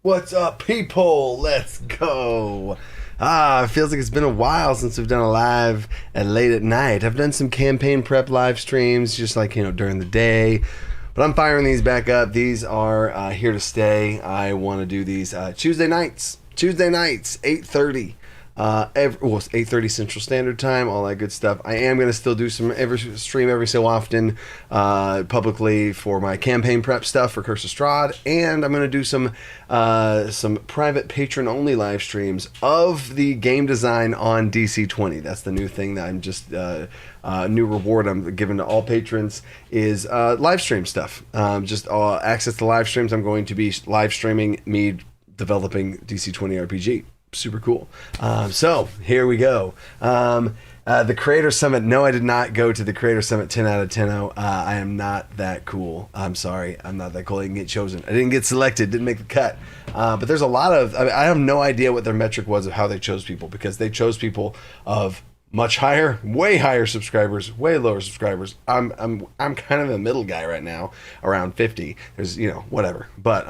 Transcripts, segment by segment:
What's up, people? Let's go. It feels like it's been a while since we've done a live at late at night. I've done some campaign prep live streams, just like, during the day. But I'm firing these back up. These are here to stay. I want to do these Tuesday nights, 8:30. It's 8:30 Central Standard Time, all that good stuff. I am going to still do some stream every so often publicly for my campaign prep stuff for Curse of Strahd, and I'm going to do some private patron only live streams of the game design on DC20. That's the new thing that I'm just new reward I'm giving to all patrons is live stream stuff. Just access to live streams. I'm going to be live streaming me developing DC20 RPG. Super cool. So here we go. The Creator Summit. No, I did not go to the Creator Summit. 10 out of 10. I am not that cool. I'm sorry. I'm not that cool. I didn't get chosen. I didn't get selected. Didn't make the cut. But there's a lot of. I have no idea what their metric was of how they chose people, because they chose people of much higher, way higher subscribers, way lower subscribers. I'm kind of a middle guy right now, around 50. There's whatever. But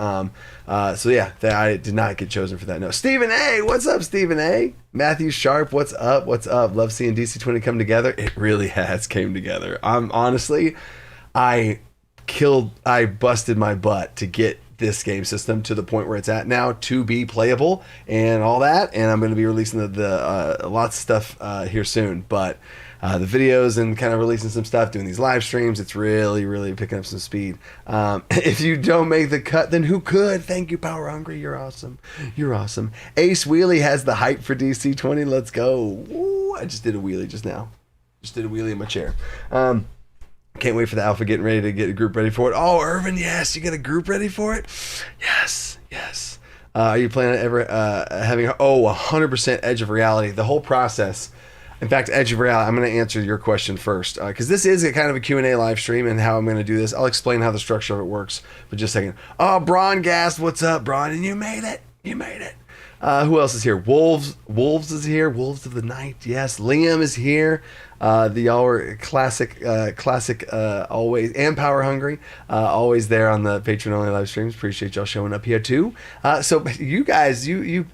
so yeah, I did not get chosen for that. No, Stephen A. What's up, Stephen A? Matthew Sharp. What's up? What's up? Love seeing DC20 come together. It really has came together. Honestly, I busted my butt to get this game system to the point where it's at now to be playable and all that, and I'm going to be releasing the lots of stuff here soon, but the videos and kind of releasing some stuff, doing these live streams, it's really picking up some speed. If you don't make the cut, then who could? Thank you, Power Hungry. You're awesome. Ace Wheelie has the hype for DC20. Let's go. Ooh, I just did a wheelie just now. Just did a wheelie in my chair. Can't wait for the alpha, getting ready to get a group ready for it. Oh, Irvin, yes, you get a group ready for it? Yes. Are you planning on ever having 100% Edge of Reality? The whole process. In fact, Edge of Reality, I'm going to answer your question first, because this is a kind of a Q&A live stream, and how I'm going to do this. I'll explain how the structure of it works for just a second. Oh, Braun Gast, what's up, Braun? And you made it. Who else is here? Wolves is here. Wolves of the Night. Yes. Liam is here. The all classic, always, and Power Hungry, always there on the Patreon only live streams. Appreciate y'all showing up here too. So you guys, you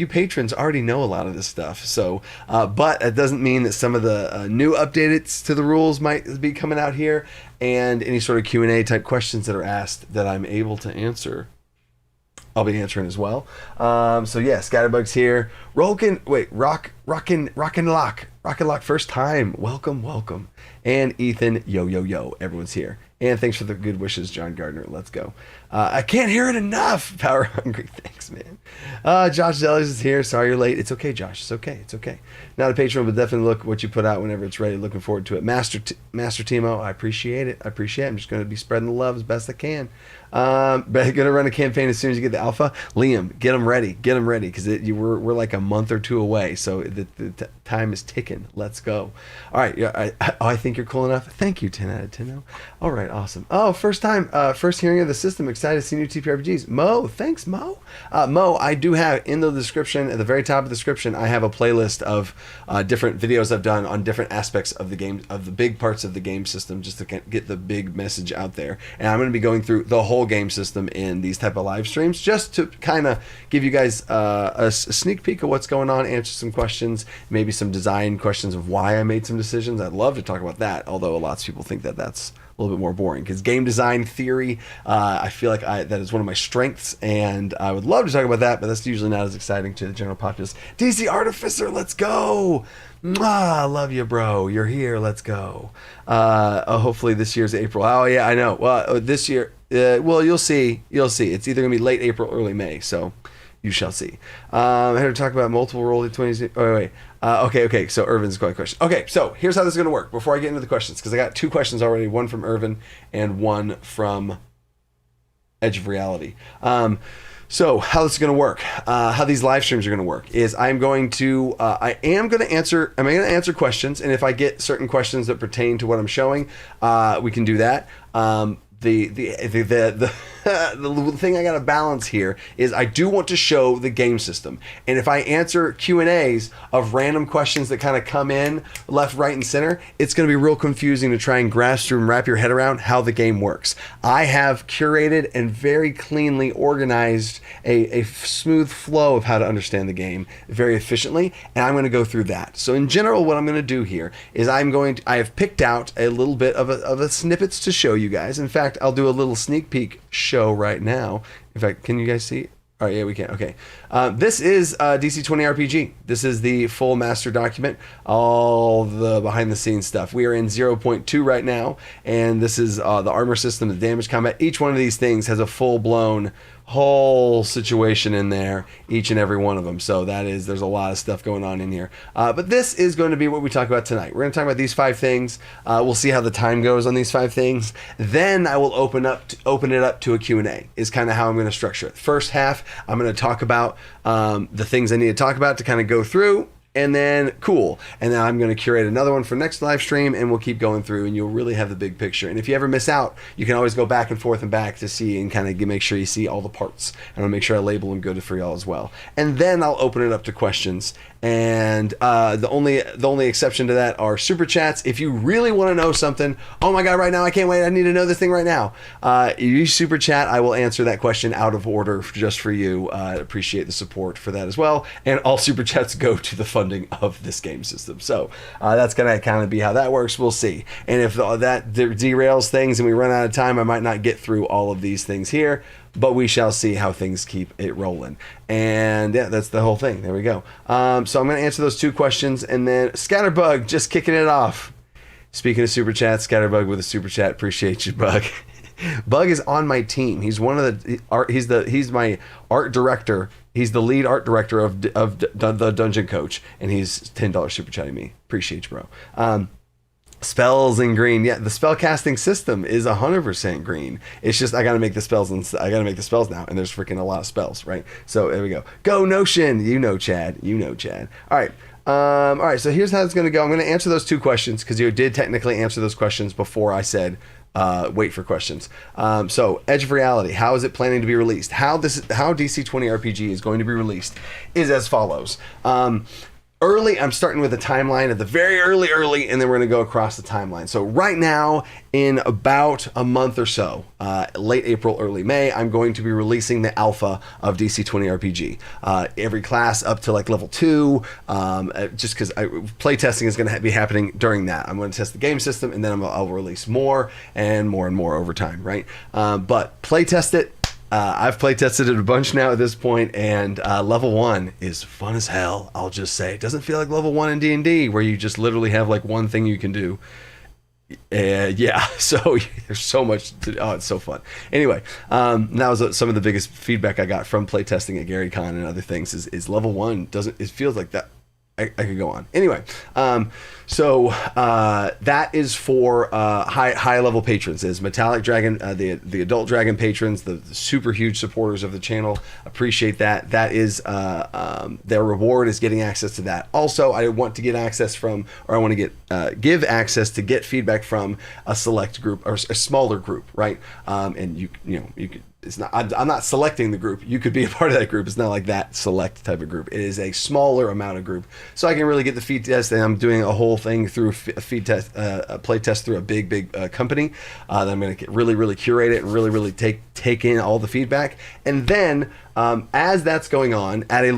patrons already know a lot of this stuff. So, but it doesn't mean that some of the new updates to the rules might be coming out here, and any sort of Q&A type questions that are asked that I'm able to answer, I'll be answering as well. So yeah, Scatterbug's here. Rockin' Lock, first time. Welcome. And Ethan, yo. Everyone's here. And thanks for the good wishes, John Gardner. Let's go. I can't hear it enough. Power Hungry. Thanks, man. Josh Zellers is here. Sorry you're late. It's okay, Josh. It's okay. Not a patron, but definitely look what you put out whenever it's ready. Looking forward to it. Master Timo, I appreciate it. I'm just going to be spreading the love as best I can. But going to run a campaign as soon as you get the alpha. Liam, get them ready, because we're like a month or two away, so the time is ticking. Let's go. All right, yeah, I think you're cool enough. Thank you, 10 out of 10. All right, awesome. Oh, first hearing of the system. Excited to see new TTRPGs. Mo, thanks, Mo. Mo, I do have in the description, at the very top of the description, I have a playlist of different videos I've done on different aspects of the game, of the big parts of the game system, just to get the big message out there. And I'm going to be going through the whole game system in these type of live streams, just to kind of give you guys a sneak peek of what's going on, answer some questions, maybe some design questions of why I made some decisions. I'd love to talk about that, although lots of people think that that's a little bit more boring, because game design theory, I feel like that is one of my strengths, and I would love to talk about that, but that's usually not as exciting to the general populace. DC Artificer, let's go. Mwah, love you, bro. You're here. Let's go. Hopefully this year's April. Oh yeah, I know. Well, this year, well, you'll see. It's either gonna be late April, early May. So you shall see. I had to talk about multiple roll 20s. Oh wait. Okay. So Irvin's got a question. Okay, so here's how this is gonna work. Before I get into the questions, because I got two questions already. One from Irvin and one from Edge of Reality. So how this is going to work, how these live streams are going to work is I'm going to answer questions, and if I get certain questions that pertain to what I'm showing, we can do that. The the thing I got to balance here is I do want to show the game system. And if I answer Q&As of random questions that kind of come in left, right, and center, it's going to be real confusing to try and grasp through and wrap your head around how the game works. I have curated and very cleanly organized a smooth flow of how to understand the game very efficiently, and I'm going to go through that. So in general, what I'm going to do here is I have picked out a little bit of a snippets to show you guys. In fact, I'll do a little sneak peek show right now. In fact, can you guys see? All right, yeah, we can. Okay. This is DC20 RPG. This is the full master document, all the behind the scenes stuff. We are in 0.2 right now, and this is the armor system, the damage combat. Each one of these things has a full blown whole situation in there, each and every one of them. So there's a lot of stuff going on in here. But this is going to be what we talk about tonight. We're going to talk about these 5 things. We'll see how the time goes on these 5 things. Then I will open it up to a Q&A is kind of how I'm going to structure it. First half, I'm going to talk about the things I need to talk about to kind of go through. And then cool. And then I'm going to curate another one for next live stream, and we'll keep going through, and you'll really have the big picture. And if you ever miss out, you can always go back and forth and back to see and kind of make sure you see all the parts. And I'll make sure I label them good for y'all as well. And then I'll open it up to questions. And the only exception to that are super chats. If you really want to know something, oh my god, right now I can't wait, I need to know this thing right now. You super chat, I will answer that question out of order just for you. I appreciate the support for that as well. And all super chats go to the funding of this game system. So that's gonna kind of be how that works. We'll see. And if that derails things and we run out of time, I might not get through all of these things here. But we shall see how things keep it rolling. And yeah, that's the whole thing. There we go. So I'm going to answer those 2 questions. And then Scatterbug, just kicking it off. Speaking of super chats, Scatterbug with a super chat. Appreciate you, Bug. Bug is on my team. He's one of the art. He's my art director. He's the lead art director of the Dungeon Coach. And he's $10 super chatting me. Appreciate you, bro. Spells in green. Yeah, the spell casting system is 100% green. It's just I gotta make the spells now, and there's freaking a lot of spells, right? So there we go. Go Notion. You know Chad. All right. All right. So here's how it's gonna go. I'm gonna answer those 2 questions because you did technically answer those questions before I said wait for questions. So Edge of Reality. How is it planning to be released? How DC20 RPG is going to be released is as follows. Early, I'm starting with a timeline at the very early, and then we're going to go across the timeline. So right now, in about a month or so, late April, early May, I'm going to be releasing the alpha of DC20 RPG. Every class up to like level 2, just because playtesting is going to be happening during that. I'm going to test the game system, and then I'll release more and more over time, right? But playtest it. I've playtested it a bunch now at this point, and level 1 is fun as hell. I'll just say it doesn't feel like level 1 in D&D where you just literally have like one thing you can do. Yeah, so there's so much to, oh, it's so fun. Anyway, that was some of the biggest feedback I got from playtesting at GaryCon and other things is level 1 it feels like that. I could go on. Anyway, so that is for high level patrons. Is Metallic Dragon, the adult dragon patrons, the super huge supporters of the channel. Appreciate that. That is their reward is getting access to that. Also, I want to get access from, or I want to give access to get feedback from a select group or a smaller group, right? And you could. It's not. I'm not selecting the group. You could be a part of that group. It's not like that select type of group. It is a smaller amount of group, so I can really get the feed test. And I'm doing a whole thing through a feed test, a play test through a big company. That I'm going to really curate it and really take in all the feedback. And then as that's going on at a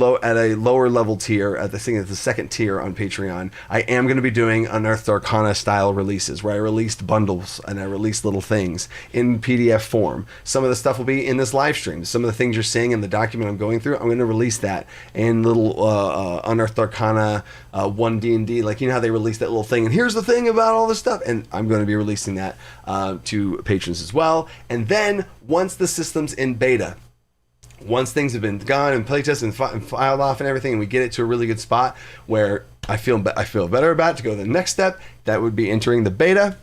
lower level tier, at the second tier on Patreon, I am going to be doing Unearthed Arcana style releases where I released bundles and I released little things in PDF form. Some of the stuff will be in this live stream. Some of the things you're seeing in the document I'm going through, I'm going to release that in little Unearthed Arcana 1 D&D, like you know how they release that little thing, and here's the thing about all this stuff, and I'm going to be releasing that to patrons as well. And then once the system's in beta, once things have been gone and playtested and filed off and everything, and we get it to a really good spot where I feel better about it to go to the next step, that would be entering the beta,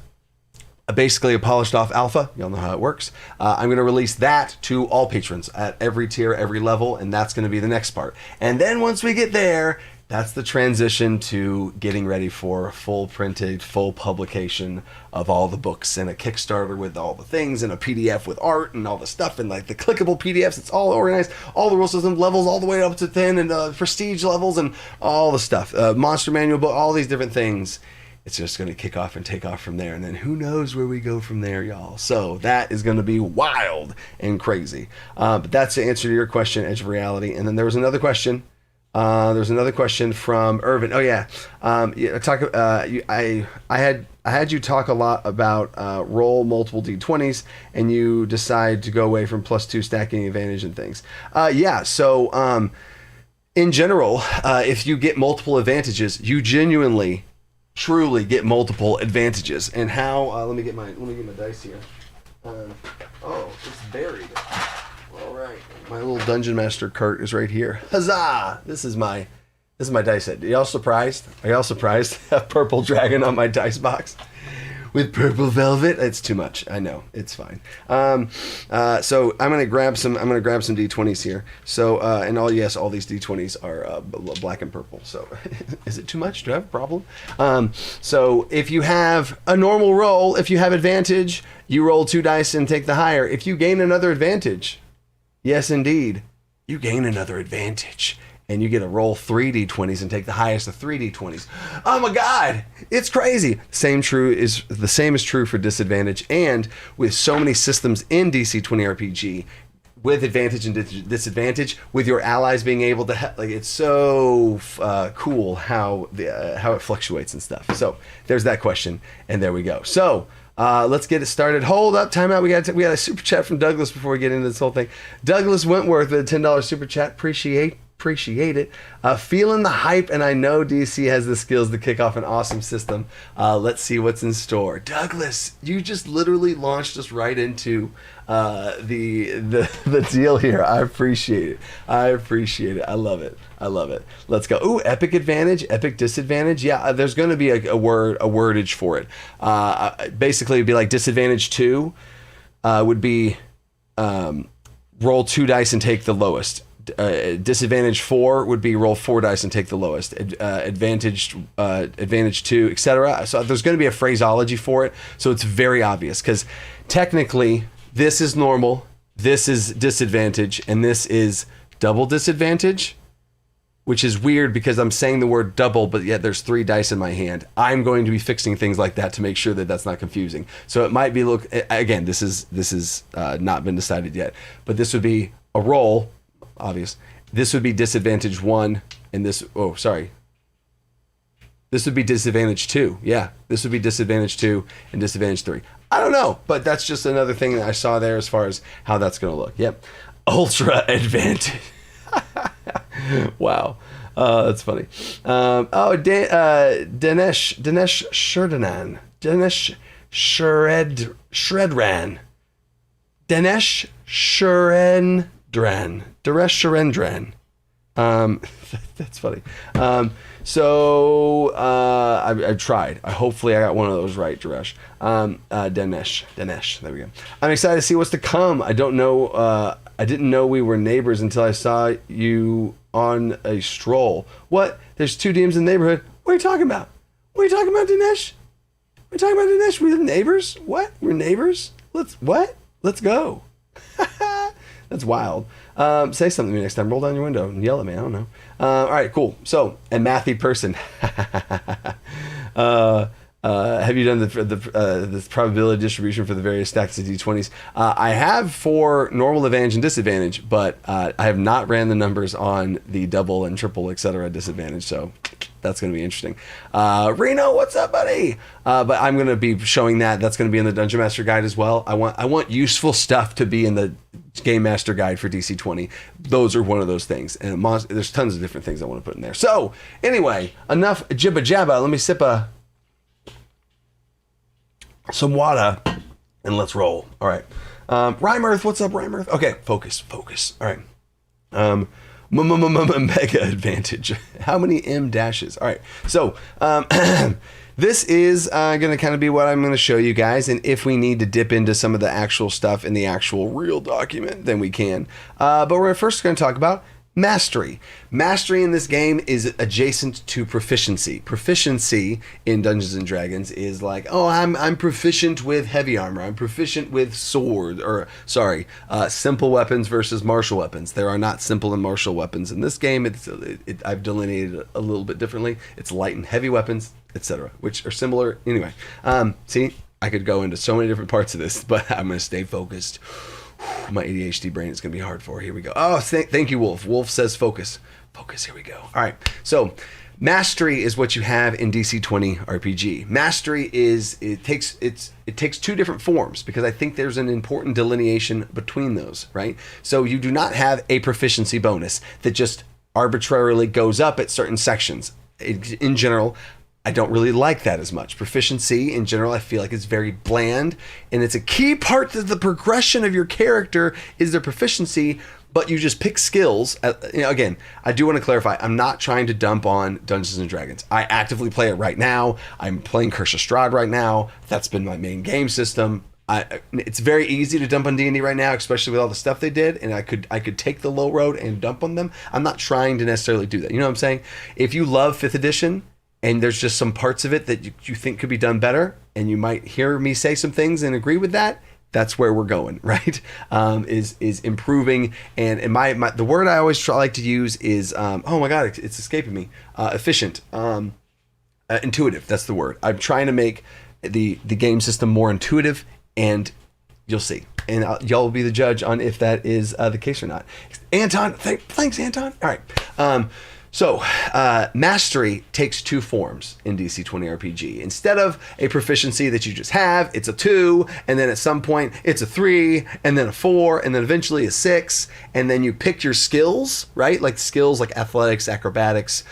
basically a polished off alpha. Y'all know how it works. I'm going to release that to all patrons at every tier, every level, and that's going to be the next part. And then once we get there, That's the transition to getting ready for full printed, full publication of all the books and a Kickstarter with all the things and a PDF with art and all the stuff and like the clickable PDFs. It's all organized, all the rule system levels all the way up to 10 and prestige levels and all the stuff. Monster manual book, all these different things. It's just going to kick off and take off from there. And then who knows where we go from there, y'all. So that is going to be wild and crazy. But that's the answer to your question, Edge of Reality. And then there was another question. There's another question from Irvin. Oh yeah, I had you talk a lot about roll multiple d20s, and you decide to go away from +2 stacking advantage and things. So in general, if you get multiple advantages, you genuinely, truly get multiple advantages. And how? Let me get my dice here. It's buried. All right, my little Dungeon Master cart is right here. Huzzah! This is my dice set. Are y'all surprised? A purple dragon on my dice box with purple velvet. It's too much. I know. It's fine. So I'm gonna grab some d20s here. So all these d20s are black and purple. So is it too much? Do I have a problem? So if you have a normal roll, if you have advantage, you roll 2 dice and take the higher. If you gain another advantage. Yes, indeed. You gain another advantage, and you get to roll 3 d20s and take the highest of 3 d20s. Oh my God, it's crazy. The same is true for disadvantage, and with so many systems in DC20 RPG, with advantage and disadvantage, with your allies being able to it's so cool how it fluctuates and stuff. So there's that question, and there we go. So. Let's get it started. Hold up, time out. We got a super chat from Douglas before we get into this whole thing. Douglas Wentworth with a $10 super chat. Appreciate it. Feeling the hype, and I know DC has the skills to kick off an awesome system. Let's see what's in store. Douglas, you just literally launched us right into the deal here. I appreciate it. I love it. Let's go. Ooh, epic advantage, epic disadvantage. Yeah, there's going to be a wordage for it. Basically, it'd be like disadvantage 2 would be roll 2 dice and take the lowest. Disadvantage 4 would be roll 4 dice and take the lowest. Advantage 2, etc. So there's going to be a phraseology for it. So it's very obvious because technically this is normal, this is disadvantage, and this is double disadvantage, which is weird because I'm saying the word double, but yet there's 3 dice in my hand. I'm going to be fixing things like that to make sure that that's not confusing. So it might be again. This is not been decided yet, but this would be a roll. Obvious. This would be disadvantage 1, and this would be disadvantage 2. Yeah, this would be disadvantage 2 and disadvantage 3. I don't know, but that's just another thing that I saw there as far as how that's going to look. Yep. Ultra advantage. Wow. That's funny. Dinesh Shurdanan. Dinesh Shredran. Dinesh Shurendran. Daresh Sharendran. That's funny. I tried. Hopefully I got one of those right, Daresh. Dinesh. There we go. I'm excited to see what's to come. I didn't know we were neighbors until I saw you on a stroll. What? There's 2 DMs in the neighborhood. What are you talking about? Dinesh? We're neighbors? What? We're neighbors? Let's go. That's wild. Say something to me next time. Roll down your window and yell at me. I don't know. All right, cool. So, and mathy person. Have you done the probability distribution for the various stacks of d20s? I have for normal advantage and disadvantage, but I have not ran the numbers on the double and triple, etc. disadvantage. So that's going to be interesting. Reno, what's up, buddy? But I'm going to be showing that. That's going to be in the Dungeon Master Guide as well. I want useful stuff to be in the Game Master Guide for DC20. Those are one of those things. And there's tons of different things I want to put in there. So anyway, enough jibba jabba. Let me sip some water and let's roll. All right. Rhymearth, what's up, Rhymearth? Okay, focus. All right. Mega advantage. How many M dashes? All right. So, this is going to kind of be what I'm going to show you guys. And if we need to dip into some of the actual stuff in the actual real document, then we can. But we're first going to talk about Mastery. Mastery in this game is adjacent to proficiency. Proficiency in Dungeons and Dragons is like, oh, I'm proficient with heavy armor. I'm proficient with simple weapons versus martial weapons. There are not simple and martial weapons in this game. I've delineated it a little bit differently. It's light and heavy weapons, etc., which are similar. Anyway, see, I could go into so many different parts of this, but I'm going to stay focused. My ADHD brain is going to be hard for. Here we go. Oh, thank you, Wolf. Wolf says focus. Focus, here we go. All right. So mastery is what you have in DC20 RPG. Mastery it takes two different forms because I think there's an important delineation between those, right? So you do not have a proficiency bonus that just arbitrarily goes up at certain sections. In general, I don't really like that as much. Proficiency, in general, I feel like it's very bland, and it's a key part of the progression of your character is their proficiency, but you just pick skills. Again, I do want to clarify, I'm not trying to dump on Dungeons & Dragons. I actively play it right now. I'm playing Curse of Strahd right now. That's been my main game system. It's very easy to dump on D&D right now, especially with all the stuff they did, and I could take the low road and dump on them. I'm not trying to necessarily do that. You know what I'm saying? If you love 5th edition, and there's just some parts of it that you think could be done better, and you might hear me say some things and agree with that, that's where we're going, right? Is improving, and the word I always like to use is, oh my God, it's escaping me, efficient, intuitive, that's the word. I'm trying to make the game system more intuitive, and you'll see. And y'all will be the judge on if that is the case or not. Anton, thanks, Anton. All right. So, mastery takes two forms in DC20 RPG. Instead of a proficiency that you just have, it's a 2, and then at some point it's a 3, and then a 4, and then eventually a 6, and then you pick your skills, right? Like skills like athletics, acrobatics,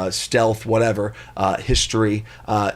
stealth, whatever, history.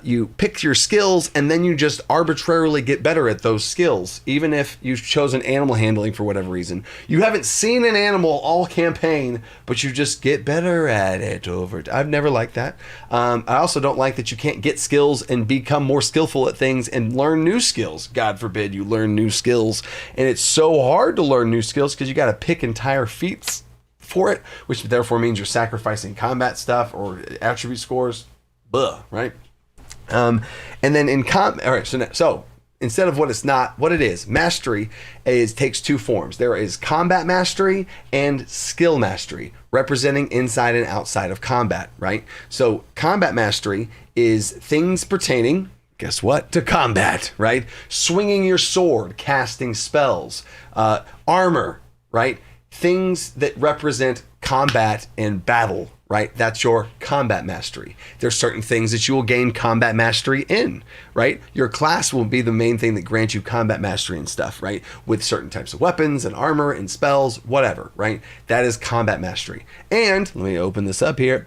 You pick your skills, and then you just arbitrarily get better at those skills, even if you've chosen animal handling for whatever reason. You haven't seen an animal all campaign, but you just get better at it over. I've never liked that. I also don't like that you can't get skills and become more skillful at things and learn new skills. God forbid you learn new skills. And it's so hard to learn new skills because you got to pick entire feats for it, which therefore means you're sacrificing combat stuff or attribute scores. Right? And then in all right, so instead of what it is, mastery takes two forms. There is combat mastery and skill mastery, representing inside and outside of combat, right? So combat mastery is things pertaining, guess what, to combat, right? Swinging your sword, casting spells, armor, right? Things that represent combat and battle, right? That's your combat mastery. There's certain things that you will gain combat mastery in, right? Your class will be the main thing that grants you combat mastery and stuff, right? With certain types of weapons and armor and spells, whatever, right? That is combat mastery. And let me open this up here.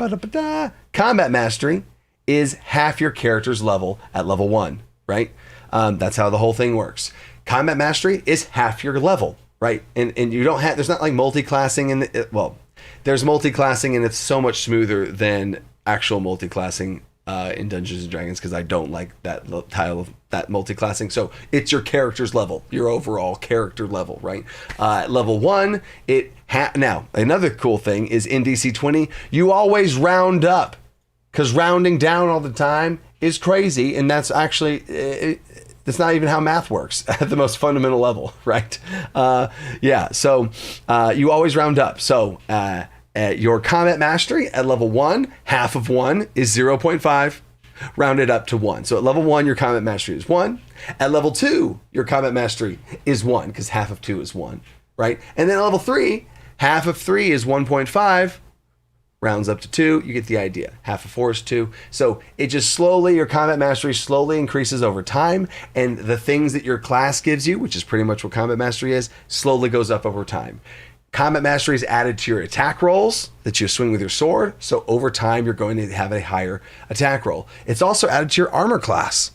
Combat mastery is half your character's level at level 1, right? That's how the whole thing works. Combat mastery is half your level, right? And you don't have, there's not like multi-classing in the, there's multi-classing, and it's so much smoother than actual multi-classing in Dungeons & Dragons because I don't like that tile of that multi-classing. So it's your character's level, your overall character level, right? Level 1, now, another cool thing is in DC20, you always round up because rounding down all the time is crazy, and that's actually... That's not even how math works at the most fundamental level, right? So you always round up. So your combat mastery at level 1, half of 1 is 0.5, rounded up to 1. So at level 1, your combat mastery is 1. At level 2, your combat mastery is 1, because half of 2 is 1, right? And then at level 3, half of 3 is 1.5, rounds up to 2, you get the idea. Half of 4 is 2. So it just slowly, your combat mastery slowly increases over time, and the things that your class gives you, which is pretty much what combat mastery is, slowly goes up over time. Combat mastery is added to your attack rolls that you swing with your sword, so over time you're going to have a higher attack roll. It's also added to your armor class.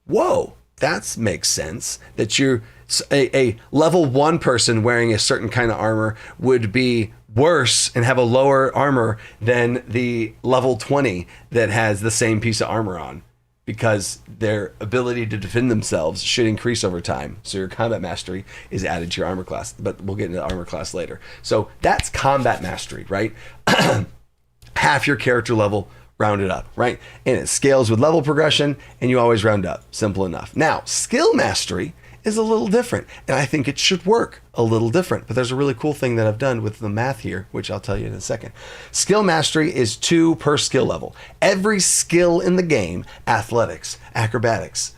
Whoa, that makes sense. That you're a level 1 person wearing a certain kind of armor would be worse and have a lower armor than the level 20 that has the same piece of armor on, because their ability to defend themselves should increase over time. So your combat mastery is added to your armor class, but we'll get into armor class later. So that's combat mastery, right? Half your character level rounded up, right? And it scales with level progression, and you always round up. Simple enough. Now, skill mastery is a little different, and I think it should work a little different. But there's a really cool thing that I've done with the math here, which I'll tell you in a second. Skill mastery is 2 per skill level. Every skill in the game, athletics, acrobatics,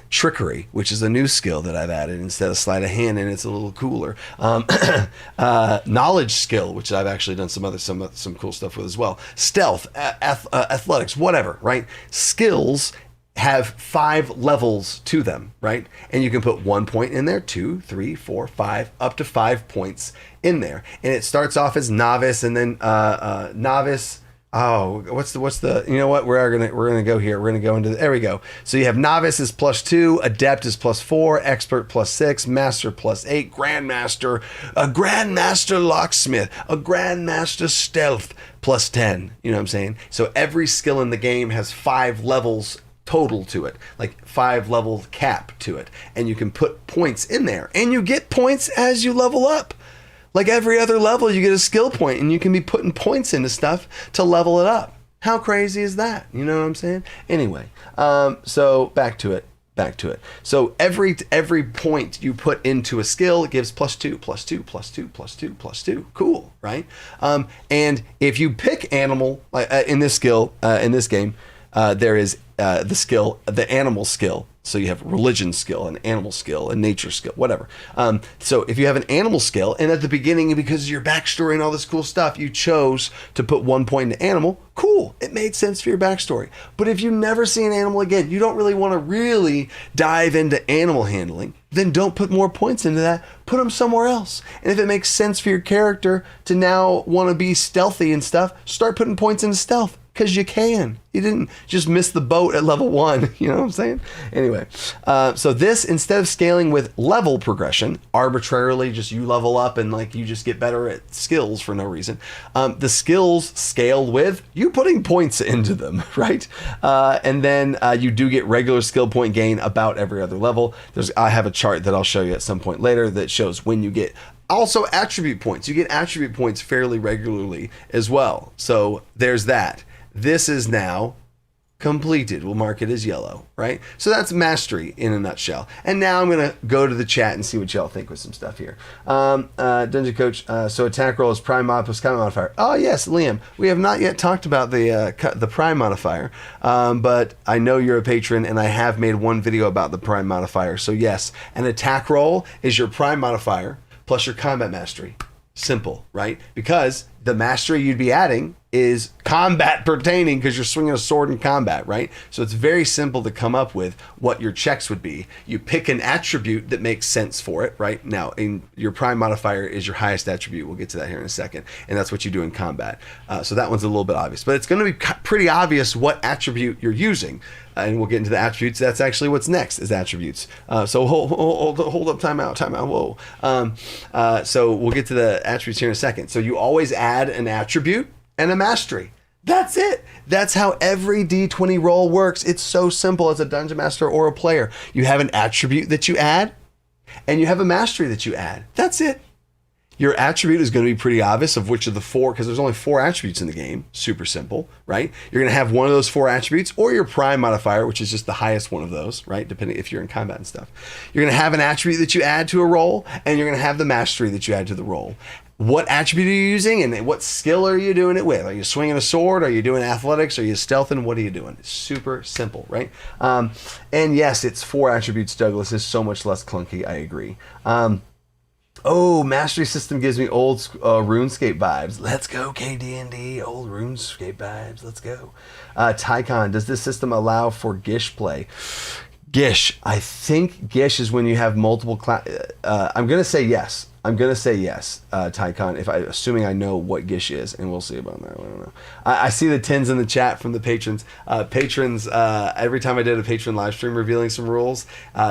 trickery, which is a new skill that I've added instead of sleight of hand, and it's a little cooler. Knowledge skill, which I've actually done some cool stuff with as well. Stealth, athletics, whatever, right? Skills have 5 levels to them, right? And you can put 1 point in there, 2, 3, 4, 5, up to 5 points in there. And it starts off as novice, and then novice. Oh, what's the? You know what? We're gonna go here. We're gonna go into. There we go. So you have novice is +2, adept is +4, expert +6, master +8, grandmaster, a grandmaster locksmith, a grandmaster stealth +10. You know what I'm saying? So every skill in the game has 5 levels total to it, like 5 level cap to it, and you can put points in there, and you get points as you level up. Like every other level, you get a skill point, and you can be putting points into stuff to level it up. How crazy is that? You know what I'm saying? Anyway, so back to it. So every point you put into a skill gives +2, +2, +2, +2, +2. Cool, right? And if you pick animal in this skill in this game, there is the animal skill. So you have religion skill, an animal skill, a nature skill, whatever. So if you have an animal skill, and at the beginning, because of your backstory and all this cool stuff, you chose to put 1 point into animal, cool. It made sense for your backstory. But if you never see an animal again, you don't really want to really dive into animal handling, then don't put more points into that. Put them somewhere else. And if it makes sense for your character to now want to be stealthy and stuff, start putting points into stealth. Because you can. You didn't just miss the boat at level 1. You know what I'm saying? Anyway, so this, instead of scaling with level progression, arbitrarily just you level up and like you just get better at skills for no reason, the skills scale with you putting points into them, right? And then you do get regular skill point gain about every other level. I have a chart that I'll show you at some point later that shows when you get also attribute points. You get attribute points fairly regularly as well. So there's that. This is now completed. We'll mark it as yellow, right? So that's mastery in a nutshell. And now I'm going to go to the chat and see what y'all think with some stuff here. Dungeon Coach, so attack roll is prime mod plus combat modifier. Oh, yes, Liam. We have not yet talked about the prime modifier, but I know you're a patron, and I have made one video about the prime modifier. So yes, an attack roll is your prime modifier plus your combat mastery. Simple, right? Because the mastery you'd be adding is combat pertaining because you're swinging a sword in combat, right? So it's very simple to come up with what your checks would be. You pick an attribute that makes sense for it, right? Now, in your prime modifier is your highest attribute. We'll get to that here in a second. And that's what you do in combat. So that one's a little bit obvious. But it's going to be pretty obvious what attribute you're using. And we'll get into the attributes. That's actually what's next is attributes. So hold up, time out, whoa. So we'll get to the attributes here in a second. So you always add an attribute and a mastery. That's it. That's how every D20 roll works. It's so simple as a dungeon master or a player. You have an attribute that you add, and you have a mastery that you add. That's it. Your attribute is going to be pretty obvious of which of the 4, because there's only 4 attributes in the game. Super simple, right? You're going to have one of those 4 attributes, or your prime modifier, which is just the highest one of those, right? Depending if you're in combat and stuff. You're going to have an attribute that you add to a roll, and you're going to have the mastery that you add to the roll. What attribute are you using, and what skill are you doing it with? Are you swinging a sword? Are you doing athletics? Are you stealthing? What are you doing? It's super simple, right? And yes, it's 4 attributes, Douglas. It's so much less clunky. I agree. Mastery system gives me old RuneScape vibes. Let's go, KD&D. Old RuneScape vibes. Let's go. Tycon, does this system allow for Gish play? Gish. I think Gish is when you have multiple I'm going to say yes. I'm gonna say yes, Tycon. Assuming I know what Gish is, and we'll see about that. I don't know. I see the 10s in the chat from the patrons. Patrons, every time I did a patron live stream revealing some rules,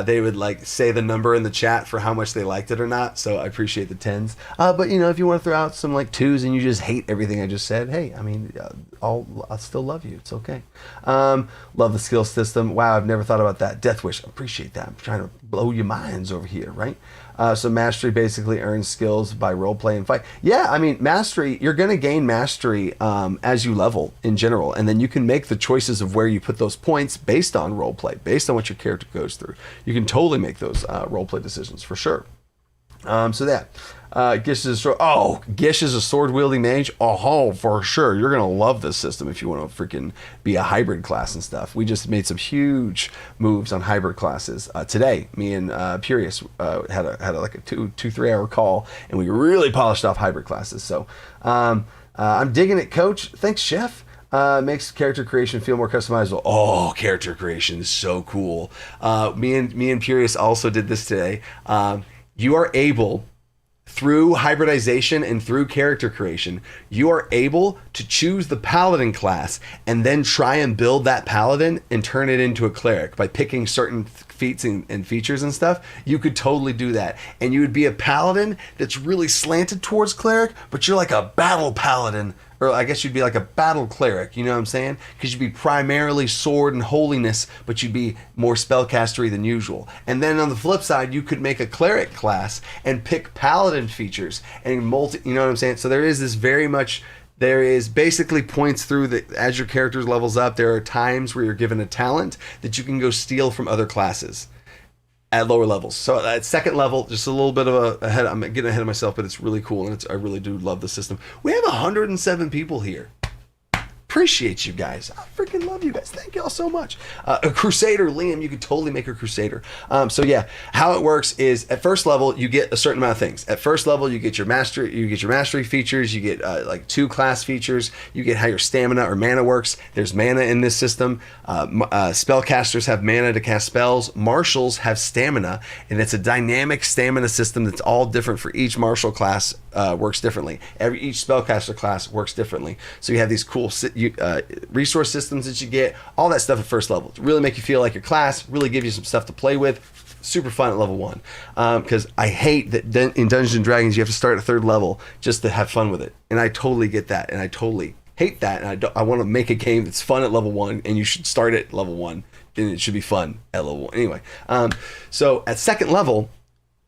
they would like say the number in the chat for how much they liked it or not. So I appreciate the 10s. But you know, if you want to throw out some like 2s and you just hate everything I just said, hey, I mean, I'll still love you. It's okay. Love the skill system. Wow, I've never thought about that. Death Wish, appreciate that. I'm trying to blow your minds over here, right? So mastery basically earns skills by roleplay and fight. Yeah, I mean, mastery, you're going to gain mastery as you level in general. And then you can make the choices of where you put those points based on roleplay, based on what your character goes through. You can totally make those roleplay decisions for sure. So that. Gish is a sword-wielding mage. Oh, for sure. You're going to love this system if you want to freaking be a hybrid class and stuff. We just made some huge moves on hybrid classes. Today, me and Purius had like a 2-3 hour call, and we really polished off hybrid classes. So I'm digging it, Coach. Thanks, Chef. Makes character creation feel more customizable. Oh, character creation is so cool. Me and Purius also did this today. You are able, through hybridization and through character creation, you are able to choose the paladin class and then try and build that paladin and turn it into a cleric by picking certain feats and features and stuff. You could totally do that. And you would be a paladin that's really slanted towards cleric, but you're like a battle paladin, or I guess you'd be like a battle cleric, you know what I'm saying? Because you'd be primarily sword and holiness, but you'd be more spellcastery than usual. And then on the flip side, you could make a cleric class and pick paladin features and you know what I'm saying? So there is basically points through that as your character's levels up, there are times where you're given a talent that you can go steal from other classes at lower levels. So at second level, just a little bit of I'm getting ahead of myself, but it's really cool, and I really do love the system. We have 107 people here. Appreciate you guys. I freaking love you guys. Thank y'all so much. A Crusader, Liam, you could totally make a Crusader. So yeah, how it works is at first level you get a certain amount of things. At first level you get your mastery features. You get like 2 class features. You get how your stamina or mana works. There's mana in this system. Spellcasters have mana to cast spells. Marshals have stamina, and it's a dynamic stamina system that's all different for each martial class. Works differently. Each spellcaster class works differently. So you have these cool resource systems that you get, all that stuff at first level to really make you feel like your class, really give you some stuff to play with. Super fun at level 1, because I hate that in Dungeons and Dragons you have to start at 3rd level just to have fun with it, and I totally get that, and I totally hate that, and I want to make a game that's fun at level 1, and you should start at level 1, and it should be fun at level 1 anyway. So at 2nd level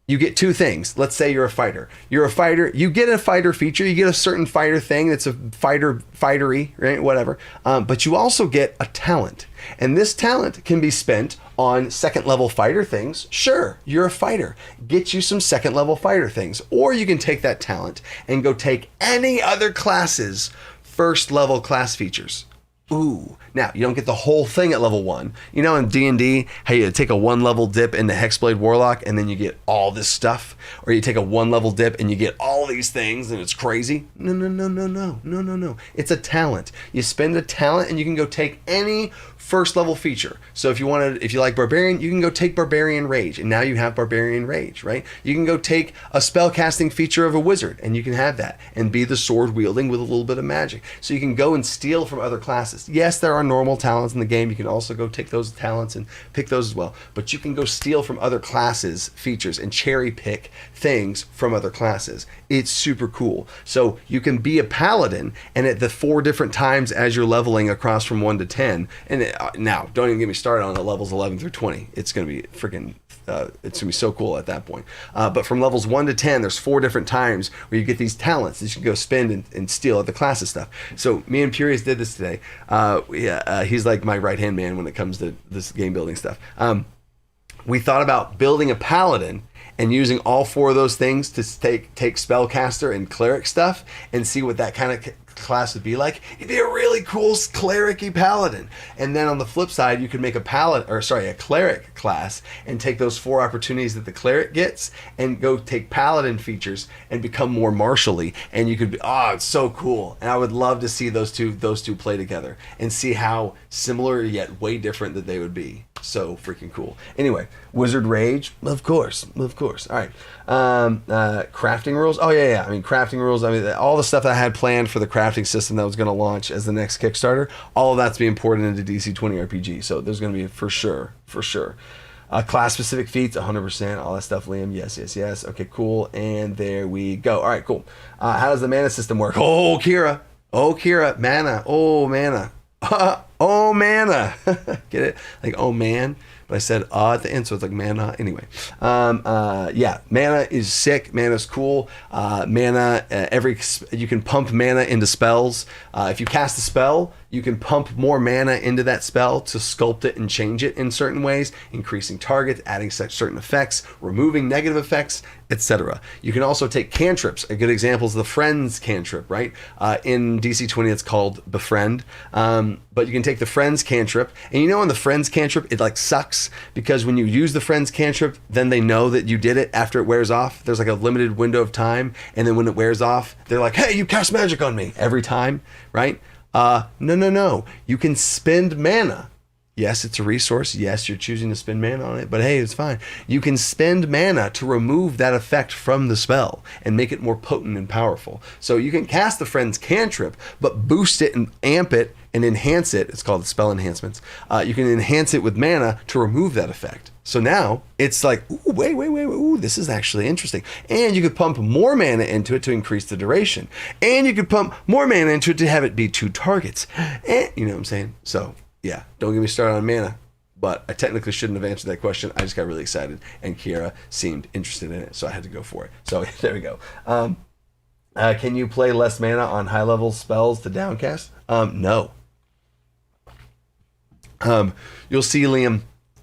you get 2 things. Let's say you're a fighter. You're a fighter. You get a fighter feature. You get a certain fighter thing that's a fightery, right? Whatever. But you also get a talent. And this talent can be spent on 2nd level fighter things. Sure, you're a fighter. Get you some 2nd level fighter things. Or you can take that talent and go take any other class's 1st level class features. Ooh. Now, you don't get the whole thing at level 1. You know in D&D, how you take a 1 level dip into Hexblade Warlock and then you get all this stuff? Or you take a 1 level dip and you get all these things and it's crazy? No. It's a talent. You spend a talent and you can go take any 1st level feature. So if you like Barbarian, you can go take Barbarian Rage, and now you have Barbarian Rage, right? You can go take a spellcasting feature of a wizard, and you can have that, and be the sword wielding with a little bit of magic. So you can go and steal from other classes. Yes, there are normal talents in the game. You can also go take those talents and pick those as well. But you can go steal from other classes' features and cherry pick things from other classes. It's super cool. So you can be a paladin, and at the 4 different times as you're leveling across from 1 to 10, and now don't even get me started on the levels 11 through 20. It's going to be freaking it's gonna be so cool at that point. But from levels 1 to 10, there's 4 different times where you get these talents that you can go spend and steal at the classes stuff. So me and Purius did this today. He's like my right hand man when it comes to this game building stuff. We thought about building a paladin and using all 4 of those things to take spellcaster and cleric stuff and see what that kind of class would be like, it'd be a really cool cleric-y paladin. And then on the flip side, you could make a cleric class and take those 4 opportunities that the cleric gets and go take paladin features and become more martially. And you could be, it's so cool. And I would love to see those two play together and see how similar yet way different that they would be. So freaking cool. Anyway, Wizard Rage, of course. All right. Crafting rules. Oh yeah. I mean, crafting rules. I mean, all the stuff that I had planned for the crafting system that was going to launch as the next Kickstarter, all of that's being ported into DC20 RPG. So there's going to be for sure. Class specific feats, 100%. All that stuff, Liam. Yes. Okay, cool. And there we go. All right, cool. How does the mana system work? Oh, Kira. Mana. Oh, mana. Oh, mana. Get it? Like, oh, man. But I said at the end, so it's like mana. Anyway, yeah, mana is sick. Mana's cool. You can pump mana into spells. If you cast a spell, you can pump more mana into that spell to sculpt it and change it in certain ways, increasing targets, adding such certain effects, removing negative effects, etc. You can also take cantrips. A good example is the Friends cantrip, right? In DC20, it's called Befriend. But you can take the Friends cantrip, and in the Friends cantrip, it like sucks because when you use the Friends cantrip, then they know that you did it after it wears off. There's like a limited window of time, and then when it wears off, they're like, hey, you cast magic on me every time, right? No. You can spend mana. Yes, it's a resource. Yes, you're choosing to spend mana on it, but hey, it's fine. You can spend mana to remove that effect from the spell and make it more potent and powerful. So you can cast the Friend's cantrip, but boost it and amp it and enhance it. It's called spell enhancements. You can enhance it with mana to remove that effect. So now it's like, ooh, wait, this is actually interesting. And you could pump more mana into it to increase the duration. And you could pump more mana into it to have it be 2 targets. And, you know what I'm saying? So, yeah, don't get me started on mana. But I technically shouldn't have answered that question. I just got really excited. And Kiera seemed interested in it, so I had to go for it. So, there we go. Can you play less mana on high-level spells to downcast? No. You'll see, Liam,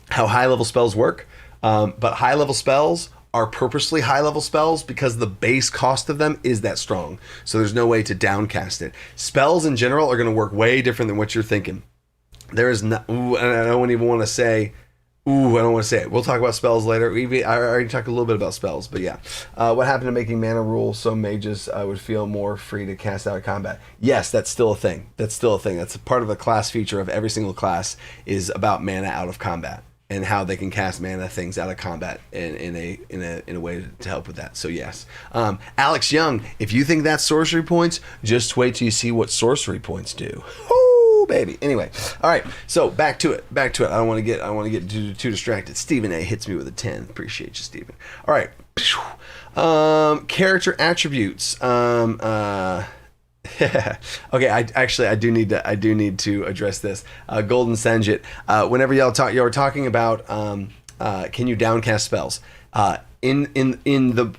how high-level spells work, but high-level spells are purposely high-level spells because the base cost of them is that strong, so there's no way to downcast it. Spells in general are going to work way different than what you're thinking. There is not, I don't even want to say, I don't want to say it. We'll talk about spells later. I already talked a little bit about spells, but yeah. What happened to making mana rule so mages would feel more free to cast out of combat? Yes, that's still a thing. That's a part of the class feature of every single class is about mana out of combat and how they can cast mana things out of combat in a way to help with that. So yes. Alex Young, if you think that's sorcery points, just wait till you see what sorcery points do. Baby. Anyway, all right. So back to it. I don't want to get too distracted. Stephen A hits me with a 10. Appreciate you, Stephen. All right. Character attributes. Okay. I do need to address this. Golden Sanjit. Whenever y'all were talking about can you downcast spells? In the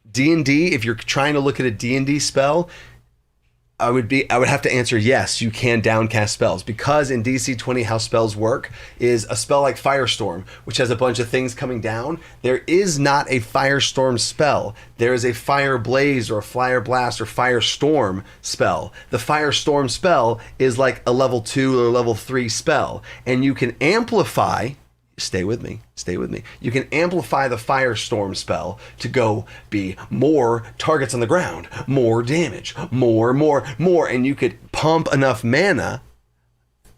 D&D, if you're trying to look at a D&D spell, I would have to answer yes, you can downcast spells, because in DC20 how spells work is a spell like Firestorm, which has a bunch of things coming down. There is not a Firestorm spell. There is a Fire Blaze or a Fire Blast or Firestorm spell. The Firestorm spell is like a level 2 or level 3 spell, and you can amplify. Stay with me. You can amplify the Firestorm spell to go be more targets on the ground, more damage, more, and you could pump enough mana,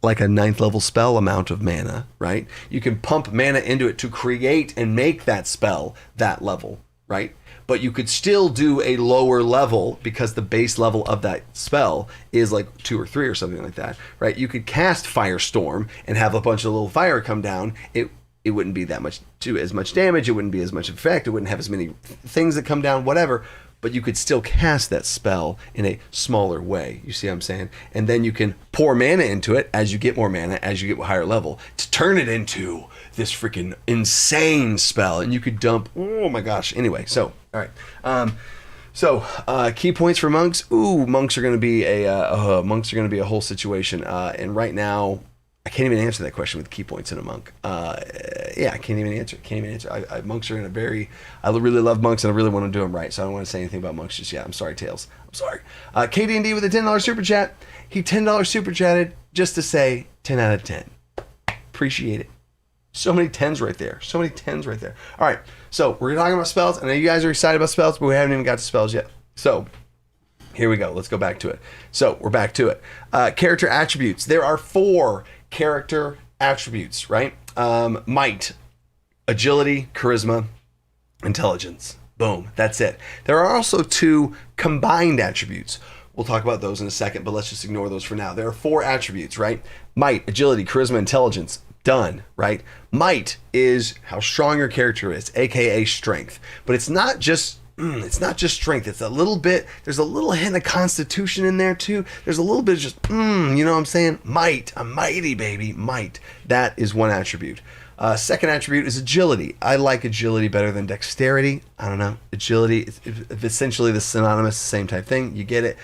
like a 9th level spell amount of mana, right? You can pump mana into it to create and make that spell that level, right? But you could still do a lower level because the base level of that spell is like 2 or 3 or something like that, right? You could cast Firestorm and have a bunch of little fire come down. It wouldn't be as much damage. It wouldn't be as much effect. It wouldn't have as many things that come down, whatever. But you could still cast that spell in a smaller way. You see what I'm saying? And then you can pour mana into it as you get more mana, as you get higher level, to turn it into this freaking insane spell. And you could dump, oh my gosh. Anyway, so, all right. Key points for monks. Monks are going to be a whole situation. And right now, I can't even answer that question with key points in a monk. Yeah, I can't even answer. Monks are in a very. I really love monks, and I really want to do them right. So I don't want to say anything about monks just yet. I'm sorry, Tails. I'm sorry. KD&D with a $10 super chat. He $10 super chatted just to say 10 out of 10. Appreciate it. So many 10s right there. All right, so we're talking about spells. I know you guys are excited about spells, but we haven't even got to spells yet. So here we go. Let's go back to it. So we're back to it. Character attributes. There are 4 character attributes, right? Might, agility, charisma, intelligence. Boom. That's it. There are also 2 combined attributes. We'll talk about those in a second, but let's just ignore those for now. There are 4 attributes, right? Might, agility, charisma, intelligence. Done, right? Might is how strong your character is, aka strength. But it's not just strength. It's a little bit, there's a little hint of constitution in there too. There's a little bit of just, you know what I'm saying? Might. I'm mighty, baby. Might. That is one attribute. Second attribute is agility. I like agility better than dexterity. I don't know. Agility is essentially the synonymous, same type thing. You get it.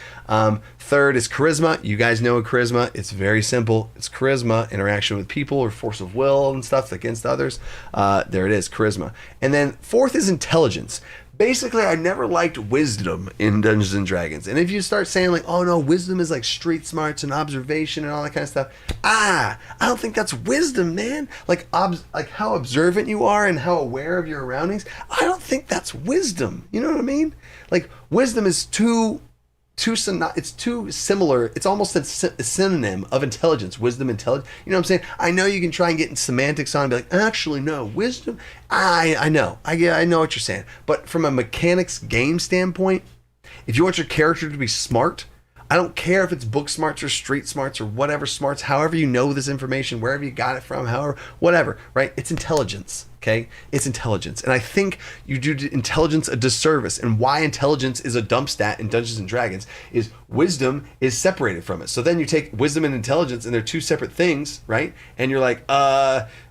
Third is charisma. You guys know charisma. It's very simple. It's charisma, interaction with people or force of will and stuff against others. There it is, charisma. And then fourth is intelligence. Basically, I never liked wisdom in Dungeons and Dragons. And if you start saying like, oh no, wisdom is like street smarts and observation and all that kind of stuff. I don't think that's wisdom, man. Like how observant you are and how aware of your surroundings. I don't think that's wisdom. You know what I mean? Like wisdom is it's too similar. It's almost a synonym of intelligence. Wisdom, intelligence. You know what I'm saying? I know you can try and get in semantics on and be like, actually, no, wisdom. I know. I know what you're saying. But from a mechanics game standpoint, if you want your character to be smart, I don't care if it's book smarts or street smarts or whatever smarts, however you know this information, wherever you got it from, however, whatever, right? It's intelligence, okay? It's intelligence. And I think you do intelligence a disservice. And why intelligence is a dump stat in Dungeons and Dragons is wisdom is separated from it. So then you take wisdom and intelligence and they're 2 separate things, right? And you're like,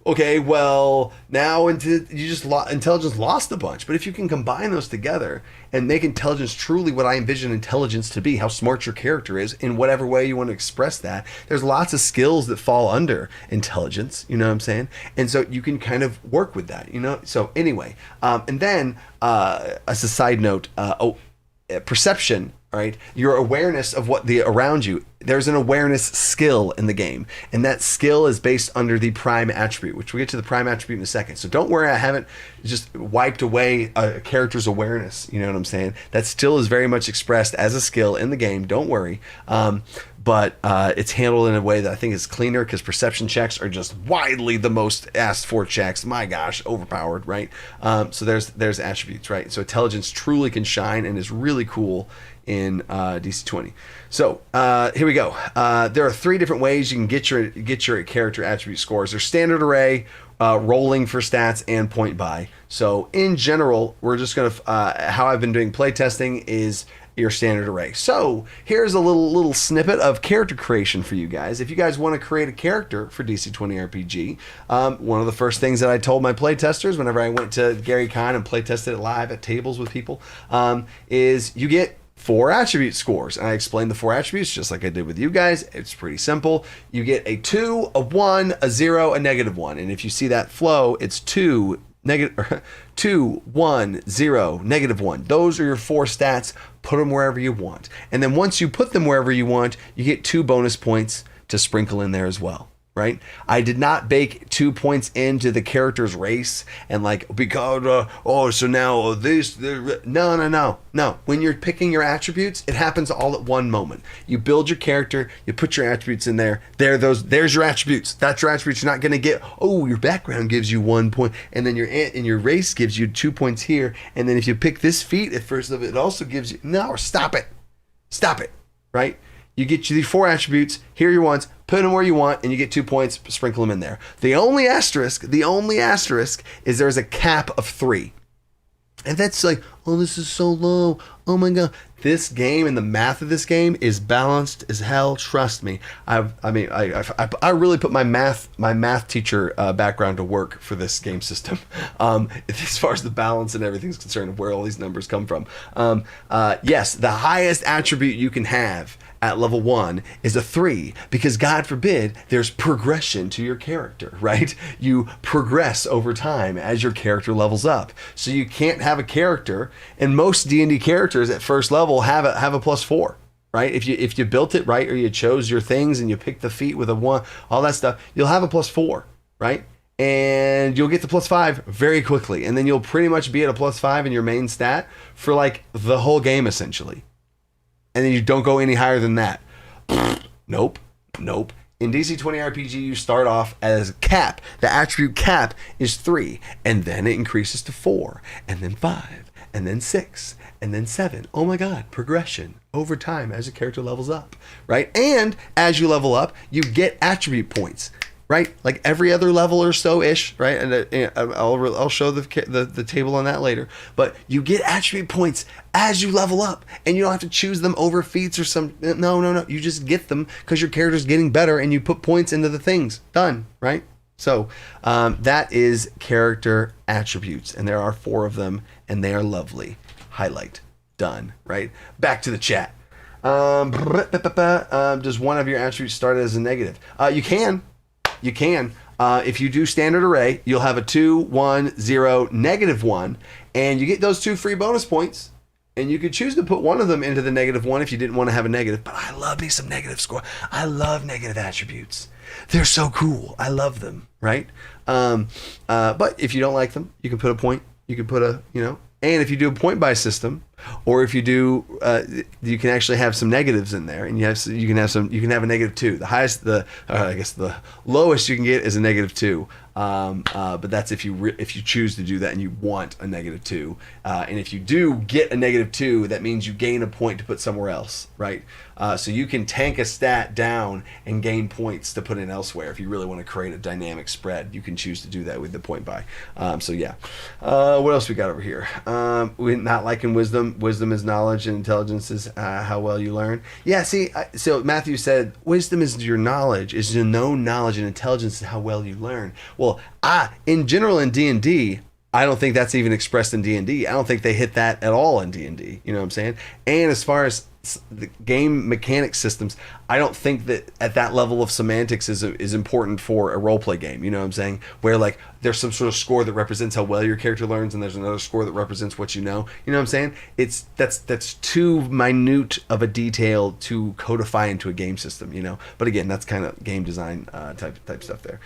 okay, well, now intelligence lost a bunch. But if you can combine those together and make intelligence truly what I envision intelligence to be, how smart your character is in whatever way you want to express that, there's lots of skills that fall under intelligence, you know what I'm saying? And so you can kind of work with that, you know? So anyway, and then as a side note, perception, right? Your awareness of what around you. There's an awareness skill in the game, and that skill is based under the prime attribute, which we'll get to the prime attribute in a second. So don't worry, I haven't just wiped away a character's awareness. You know what I'm saying? That still is very much expressed as a skill in the game. Don't worry. But it's handled in a way that I think is cleaner because perception checks are just widely the most asked for checks. My gosh, overpowered, right? So there's attributes, right? So intelligence truly can shine and is really cool in DC20. So here we go. There are 3 different ways you can get your character attribute scores. There's standard array, rolling for stats, and point buy. So in general, we're just gonna how I've been doing playtesting is your standard array. So here's a little snippet of character creation for you guys. If you guys want to create a character for DC20 RPG, one of the first things that I told my playtesters whenever I went to Gary Con and playtested it live at tables with people, is you get 4 attribute scores. And I explained the 4 attributes just like I did with you guys. It's pretty simple. You get a 2, a 1, a 0, a -1. And if you see that flow, it's 2, 1, 0, -1. Those are your 4 stats. Put them wherever you want. And then once you put them wherever you want, you get 2 bonus points to sprinkle in there as well. Right? I did not bake 2 points into the character's race and like, because, so now this, no. When you're picking your attributes, it happens all at one moment. You build your character, you put your attributes in there. There's your attributes. That's your attributes. You're not going to get, your background gives you 1 point, and then your race gives you 2 points here. And then if you pick this feat at first of it also gives you, no, stop it, right? You get these 4 attributes, here are your ones, put them where you want, and you get 2 points, sprinkle them in there. The only asterisk is there's a cap of 3. And that's like, this is so low. Oh my god, this game and the math of this game is balanced as hell. Trust me. I really put my math teacher background to work for this game system. As far as the balance and everything's concerned, of where all these numbers come from. Yes, the highest attribute you can have at level 1 is a 3, because God forbid there's progression to your character, right? You progress over time as your character levels up. So you can't have a character, and most D&D characters at first level have a +4, right? If you built it right, or you chose your things and you picked the feat with a 1, all that stuff, you'll have a +4, right? And you'll get to +5 very quickly, and then you'll pretty much be at a +5 in your main stat for like the whole game essentially. And then you don't go any higher than that. Nope. In DC20 RPG, you start off as cap. The attribute cap is 3, and then it increases to 4, and then 5, and then 6, and then 7. Oh my god, progression over time as a character levels up, right? And as you level up, you get attribute points, right? Like every other level or so ish, right? And I'll show the table on that later. But you get attribute points as you level up, and you don't have to choose them over feats or some. No. You just get them because your character's getting better, and you put points into the things. Done, right? So that is character attributes, and there are 4 of them, and they are lovely. Highlight. Done. Right. Back to the chat. Does one of your attributes start as a negative? You can. If you do standard array, you'll have a 2, 1, 0, -1, and you get those 2 free bonus points. And you could choose to put one of them into the -1 if you didn't want to have a negative. But I love me some negative score. I love negative attributes. They're so cool. I love them, right? But if you don't like them, you can put a point. You can put and if you do a point buy system, or if you do, you can actually have some negatives in there, and you can have a -2. The highest, I guess the lowest you can get is a -2. But that's if you choose to do that and you want a -2. And if you do get a -2, that means you gain a point to put somewhere else, right? So you can tank a stat down and gain points to put in elsewhere. If you really want to create a dynamic spread, you can choose to do that with the point buy. So yeah. What else we got over here? We're not liking wisdom. Wisdom is knowledge, and intelligence is how well you learn. Yeah, see, so Matthew said, wisdom is your knowledge, is to know knowledge, and intelligence is how well you learn. Well, in general in D&D, I don't think that's even expressed in D&D. I don't think they hit that at all in D&D. You know what I'm saying? And as far as the game mechanic systems, I don't think that at that level of semantics is important for a roleplay game. You know what I'm saying? Where like there's some sort of score that represents how well your character learns, and there's another score that represents what you know. You know what I'm saying? That's too minute of a detail to codify into a game system. You know. But again, that's kind of game design type stuff there.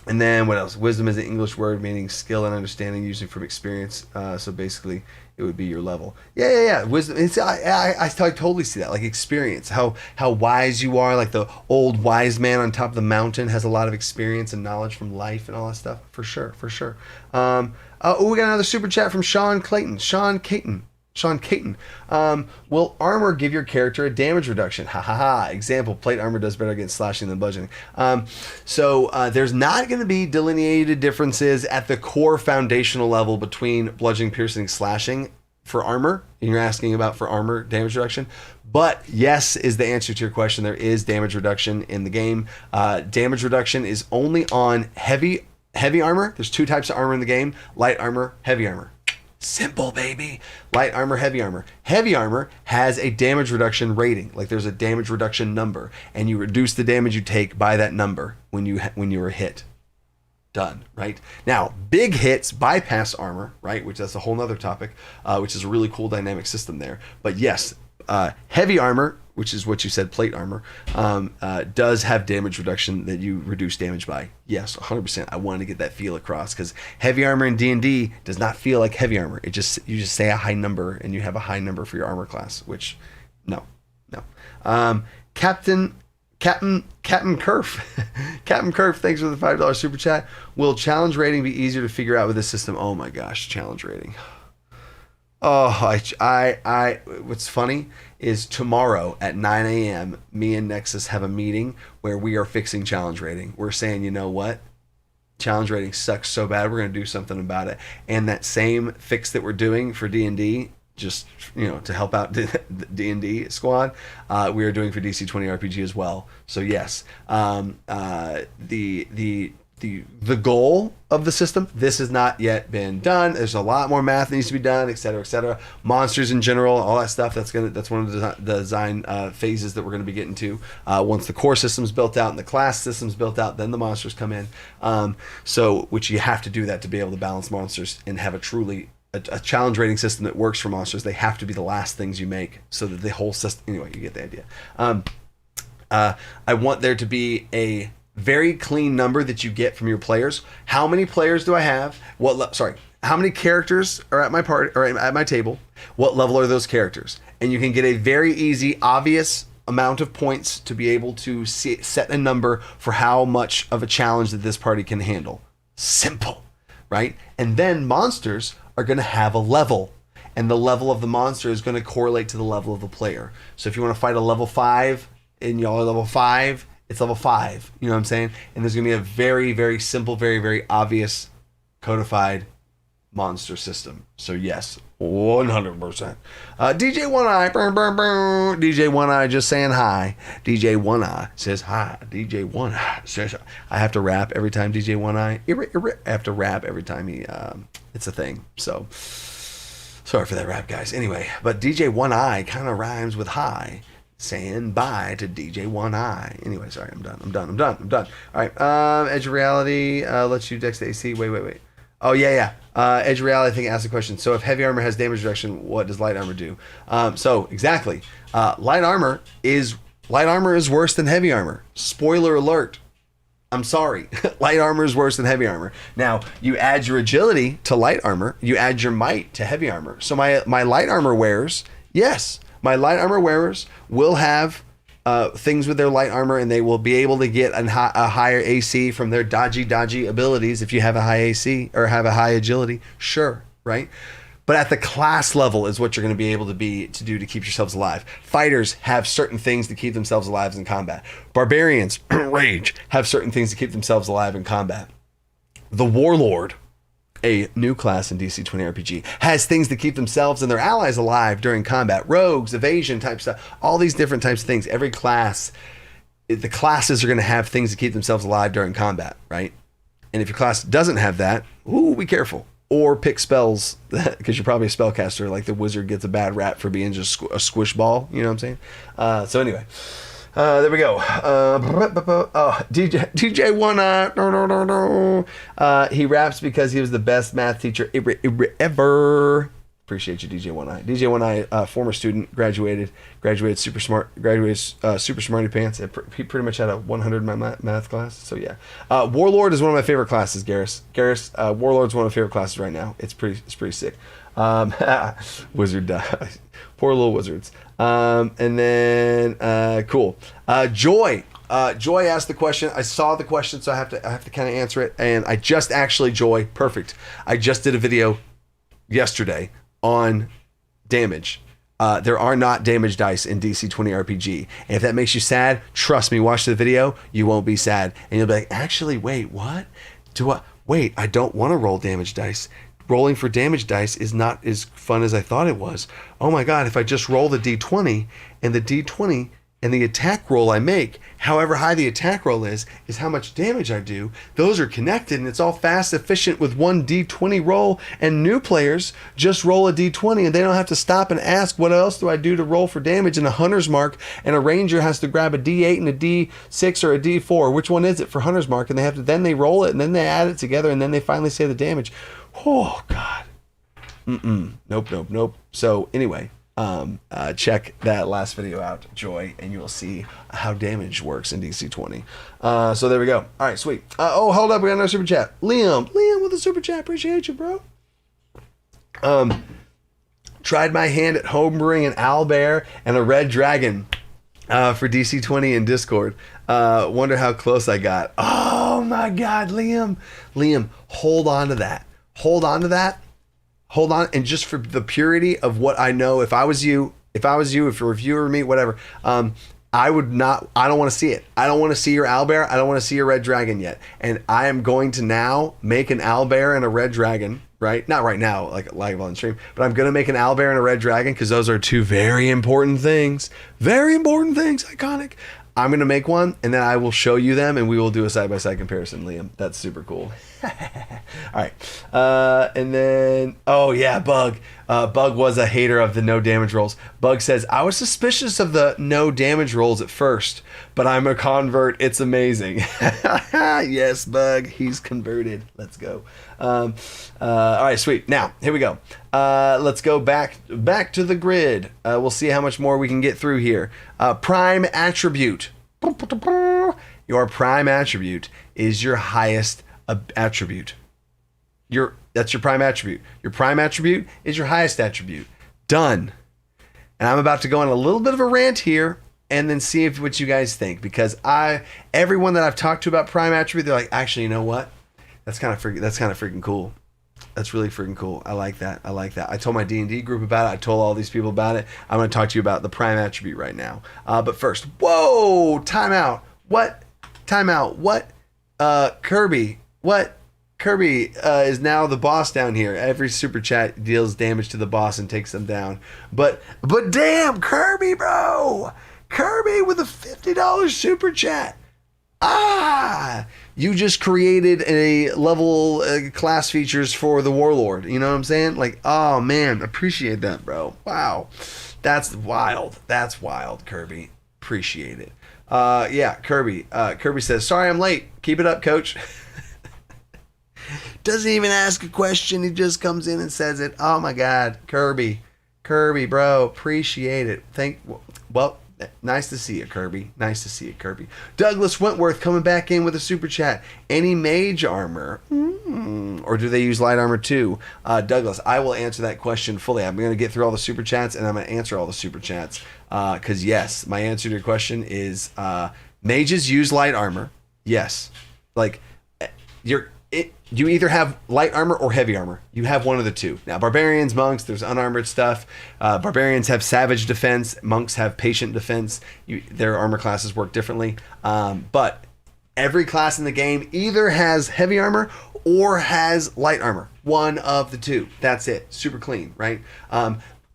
And then what else? Wisdom is an English word meaning skill and understanding, usually from experience. So basically, it would be your level. Yeah. Wisdom. I totally see that. Like experience, how wise you are. Like the old wise man on top of the mountain has a lot of experience and knowledge from life and all that stuff. For sure. We got another super chat from Sean Caton. Will armor give your character a damage reduction? Example, plate armor does better against slashing than bludgeoning. So there's not going to be delineated differences at the core foundational level between bludgeoning, piercing, slashing for armor. And you're asking about for armor damage reduction. But yes is the answer to your question. There is damage reduction in the game. Damage reduction is only on heavy armor. There's 2 types of armor in the game: light armor, heavy armor. Simple, baby. Light armor, heavy armor. Heavy armor has a damage reduction rating. Like there's a damage reduction number, and you reduce the damage you take by that number when you are hit. Done, right? Now, big hits bypass armor, right? Which that's a whole nother topic, which is a really cool dynamic system there. But yes, heavy armor, which is what you said, plate armor, does have damage reduction that you reduce damage by. Yes, 100%. I wanted to get that feel across, because heavy armor in D&D does not feel like heavy armor. You just say a high number, and you have a high number for your armor class, which, no. Captain Kerf. Captain Kerf, thanks for the $5 super chat. Will challenge rating be easier to figure out with this system? Oh my gosh, challenge rating. Oh, what's funny is tomorrow at 9 a.m., me and Nexus have a meeting where we are fixing challenge rating. We're saying, you know what? Challenge rating sucks so bad, we're going to do something about it. And that same fix that we're doing for D&D just to help out the D&D squad. We are doing for DC20 RPG as well. So yes, the goal of the system, this has not yet been done. There's a lot more math that needs to be done, et cetera, et cetera. Monsters in general, all that stuff. That's one of the design phases that we're going to be getting to. Once the core system's built out and the class system's built out, then the monsters come in. Which you have to do that to be able to balance monsters and have a truly a challenge rating system that works for monsters. They have to be the last things you make, so that the whole system. Anyway, you get the idea. I want there to be a very clean number that you get from your players. How many players do I have? How many characters are at my party or at my table? What level are those characters? And you can get a very easy, obvious amount of points to be able to set a number for how much of a challenge that this party can handle. Simple, right? And then monsters are going to have a level, and the level of the monster is going to correlate to the level of the player. So if you want to fight a level 5 and y'all are level 5, it's level 5. You know what I'm saying? And there's going to be a very, very simple, very, very obvious codified monster system. So yes, 100%. DJ One Eye, DJ One Eye just saying hi. DJ One Eye says hi. DJ One Eye says, I have to rap every time DJ One Eye. I have to rap every time he. It's a thing. So sorry for that rap, guys. Anyway, but DJ One Eye kind of rhymes with hi. Saying bye to DJ One Eye. Anyway, sorry, I'm done. All right. Edge of Reality lets you dex the AC. Wait. Oh, yeah. Edge of Reality, I think, asked the question. So if heavy armor has damage reduction, what does light armor do? So exactly. Light armor is worse than heavy armor. Spoiler alert. I'm sorry. Light armor is worse than heavy armor. Now, you add your agility to light armor. You add your might to heavy armor. So my light armor wearers, yes. My light armor wearers will have things with their light armor, and they will be able to get a higher AC from their dodgy abilities if you have a high AC or have a high agility. Sure, right? But at the class level is what you're going to be able to do to keep yourselves alive. Fighters have certain things to keep themselves alive in combat. Barbarians, rage, have certain things to keep themselves alive in combat. The Warlord, a new class in DC20 RPG, has things to keep themselves and their allies alive during combat. Rogues, evasion type stuff, all these different types of things. Every class, the classes are going to have things to keep themselves alive during combat, right? And if your class doesn't have that, be careful. Or pick spells, because you're probably a spellcaster, like the wizard gets a bad rap for being just a squish ball, you know what I'm saying? So anyway. There we go. DJ One Eye. He raps because he was the best math teacher ever. Appreciate you, DJ One Eye. DJ One Eye, former student, graduated super smart, super smarty pants. He pretty much had a 100 in my math class. So yeah, Warlord is one of my favorite classes. Garrus, Warlord's one of my favorite classes right now. It's pretty sick. Wizard dies. Poor little wizards. And then cool. Joy asked the question. I saw the question, so I have to kind of answer it. And I just Joy, perfect. I just did a video yesterday on damage. There are not damage dice in DC20 RPG. And if that makes you sad, trust me, watch the video. You won't be sad, and you'll be like, actually, wait, what? I don't want to roll damage dice. Rolling for damage dice is not as fun as I thought it was. Oh my God, if I just roll the D20 and the D20 and the attack roll I make, however high the attack roll is how much damage I do. Those are connected, and it's all fast, efficient with one D20 roll. And new players just roll a D20, and they don't have to stop and ask, what else do I do to roll for damage? And a hunter's mark, and a ranger has to grab a D8 and a D6 or a D4. Which one is it for hunter's mark? And then they roll it, and then they add it together, and then they finally say the damage. Oh God. Nope. So anyway, check that last video out, Joy, and you'll see how damage works in DC20. So there we go. All right, sweet. Hold up, we got another super chat. Liam with a super chat. Appreciate you, bro. Tried my hand at homebrewing an owlbear and a red dragon for DC20 in Discord. Wonder how close I got. Oh my God, Liam, hold on to that. Hold on, and just for the purity of what I know, if I was you, if a reviewer, me, whatever, I don't want to see it. I don't want to see your owlbear. I don't want to see your red dragon yet. And I am going to now make an owlbear and a red dragon, right? Not right now, like live on stream, but I'm going to make an owlbear and a red dragon because those are two very important things. Very important things, iconic. I'm going to make one, and then I will show you them, and we will do a side-by-side comparison, Liam. That's super cool. All right. And then, oh, yeah, Bug. Bug was a hater of the no damage rolls. Bug says, I was suspicious of the no damage rolls at first, but I'm a convert. It's amazing. Yes, Bug. He's converted. Let's go. All right, sweet. Now, here we go. Let's go back to the grid. We'll see how much more we can get through here. Prime attribute. Your prime attribute is your highest attribute. That's your prime attribute. Your prime attribute is your highest attribute. Done. And I'm about to go on a little bit of a rant here and then see what you guys think, because everyone that I've talked to about prime attribute, they're like, actually, you know what? That's kind of freaking cool. That's really freaking cool. I like that. I told my D&D group about it. I told all these people about it. I'm going to talk to you about the prime attribute right now. But first, whoa, timeout. What? Timeout. What? Kirby. What? Kirby is now the boss down here. Every super chat deals damage to the boss and takes them down. But damn, Kirby, bro. Kirby with a $50 super chat. You just created a level class features for the Warlord. You know what I'm saying? Like, oh man, appreciate that, bro. Wow. That's wild. That's wild, Kirby. Appreciate it. Yeah, Kirby. Kirby says, sorry I'm late. Keep it up, coach. Doesn't even ask a question. He just comes in and says it. Oh my God, Kirby, bro, appreciate it. Well, nice to see you, Kirby. Nice to see you, Kirby. Douglas Wentworth coming back in with a super chat. Any mage armor? Or do they use light armor too? Douglas, I will answer that question fully. I'm going to get through all the super chats and I'm going to answer all the super chats. Because yes, my answer to your question is mages use light armor. Yes. Like, you either have light armor or heavy armor. You have one of the two. Now, barbarians, monks, there's unarmored stuff. Barbarians have savage defense. Monks have patient defense. Their armor classes work differently. But every class in the game either has heavy armor or has light armor. One of the two. That's it. Super clean, right?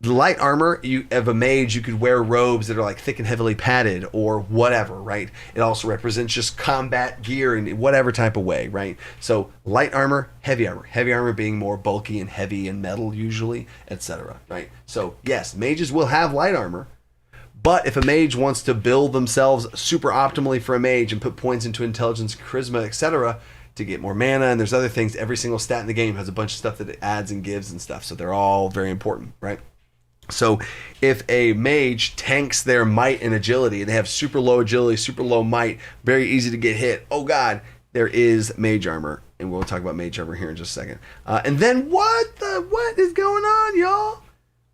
The light armor, of a mage, you could wear robes that are like thick and heavily padded or whatever, right? It also represents just combat gear in whatever type of way, right? So light armor, heavy armor. Heavy armor being more bulky and heavy and metal usually, etc., right? So yes, mages will have light armor, but if a mage wants to build themselves super optimally for a mage and put points into intelligence, charisma, etc., to get more mana, and there's other things, every single stat in the game has a bunch of stuff that it adds and gives and stuff, so they're all very important, right? So if a mage tanks their might and agility, and they have super low agility, super low might, very easy to get hit, oh god, there is mage armor, and we'll talk about mage armor here in just a second. And then what is going on, y'all?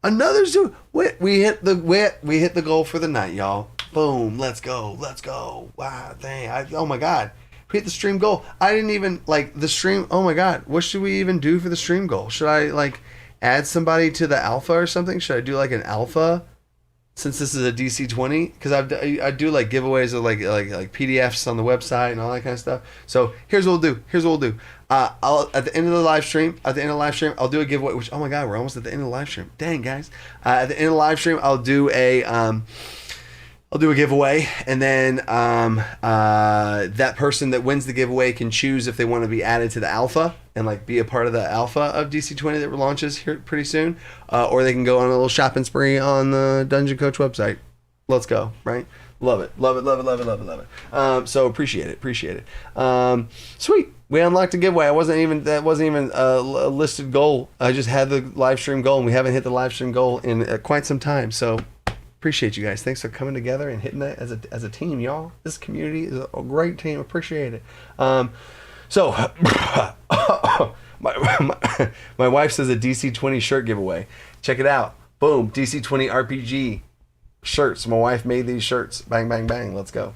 Another zoo. We hit the goal for the night, y'all. Boom, let's go. Wow, dang, oh my god. We hit the stream goal. I didn't even, the stream, oh my god, what should we even do for the stream goal? Should I, add somebody to the alpha or something? Should I do an alpha since this is a DC20? Because I do giveaways of like PDFs on the website and all that kind of stuff. So here's what we'll do. I'll at the end of the live stream, I'll do a giveaway. Which, oh my god, we're almost at the end of the live stream. Dang, guys! At the end of the live stream, I'll do a giveaway, and then that person that wins the giveaway can choose if they want to be added to the alpha and be a part of the alpha of DC20 that launches here pretty soon, or they can go on a little shopping spree on the Dungeon Coach website. Let's go, right? Love it. So appreciate it. Sweet. We unlocked a giveaway. That wasn't even a listed goal. I just had the live stream goal, and we haven't hit the live stream goal in quite some time. So appreciate you guys. Thanks for coming together and hitting that as a team, y'all. This community is a great team. Appreciate it. So my wife says a DC20 shirt giveaway. Check it out. Boom. DC20 RPG shirts. My wife made these shirts. Bang, bang, bang. Let's go.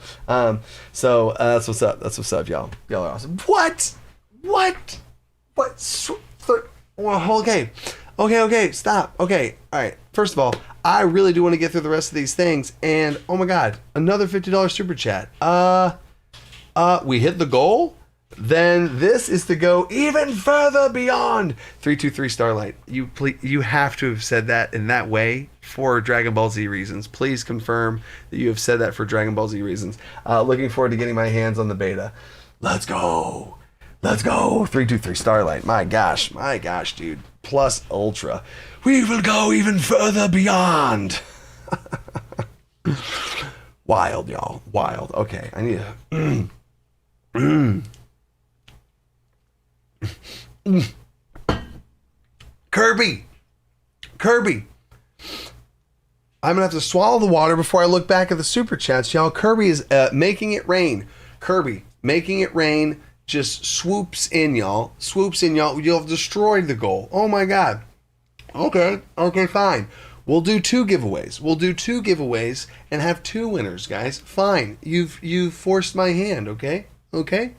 So that's what's up. Y'all. Y'all are awesome. What? Well, okay. Stop. Okay. All right. First of all, I really do want to get through the rest of these things, and oh my god, another $50 super chat. We hit the goal. then this is to go even further beyond. 323 Starlight. You have to have said that in that way for Dragon Ball Z reasons. Please confirm that you have said that for Dragon Ball Z reasons. Looking forward to getting my hands on the beta. Let's go. 323 Starlight. My gosh, dude. Plus Ultra. We will go even further beyond. Wild, y'all. Wild. Okay, I need to... Kirby. I'm gonna have to swallow the water before I look back at the super chats, y'all. Kirby is making it rain. Kirby, making it rain, just swoops in, y'all. You'll have destroyed the goal. Oh my god. Okay, fine. We'll do 2 giveaways and have 2 winners, guys. Fine. You've forced my hand, okay? Okay,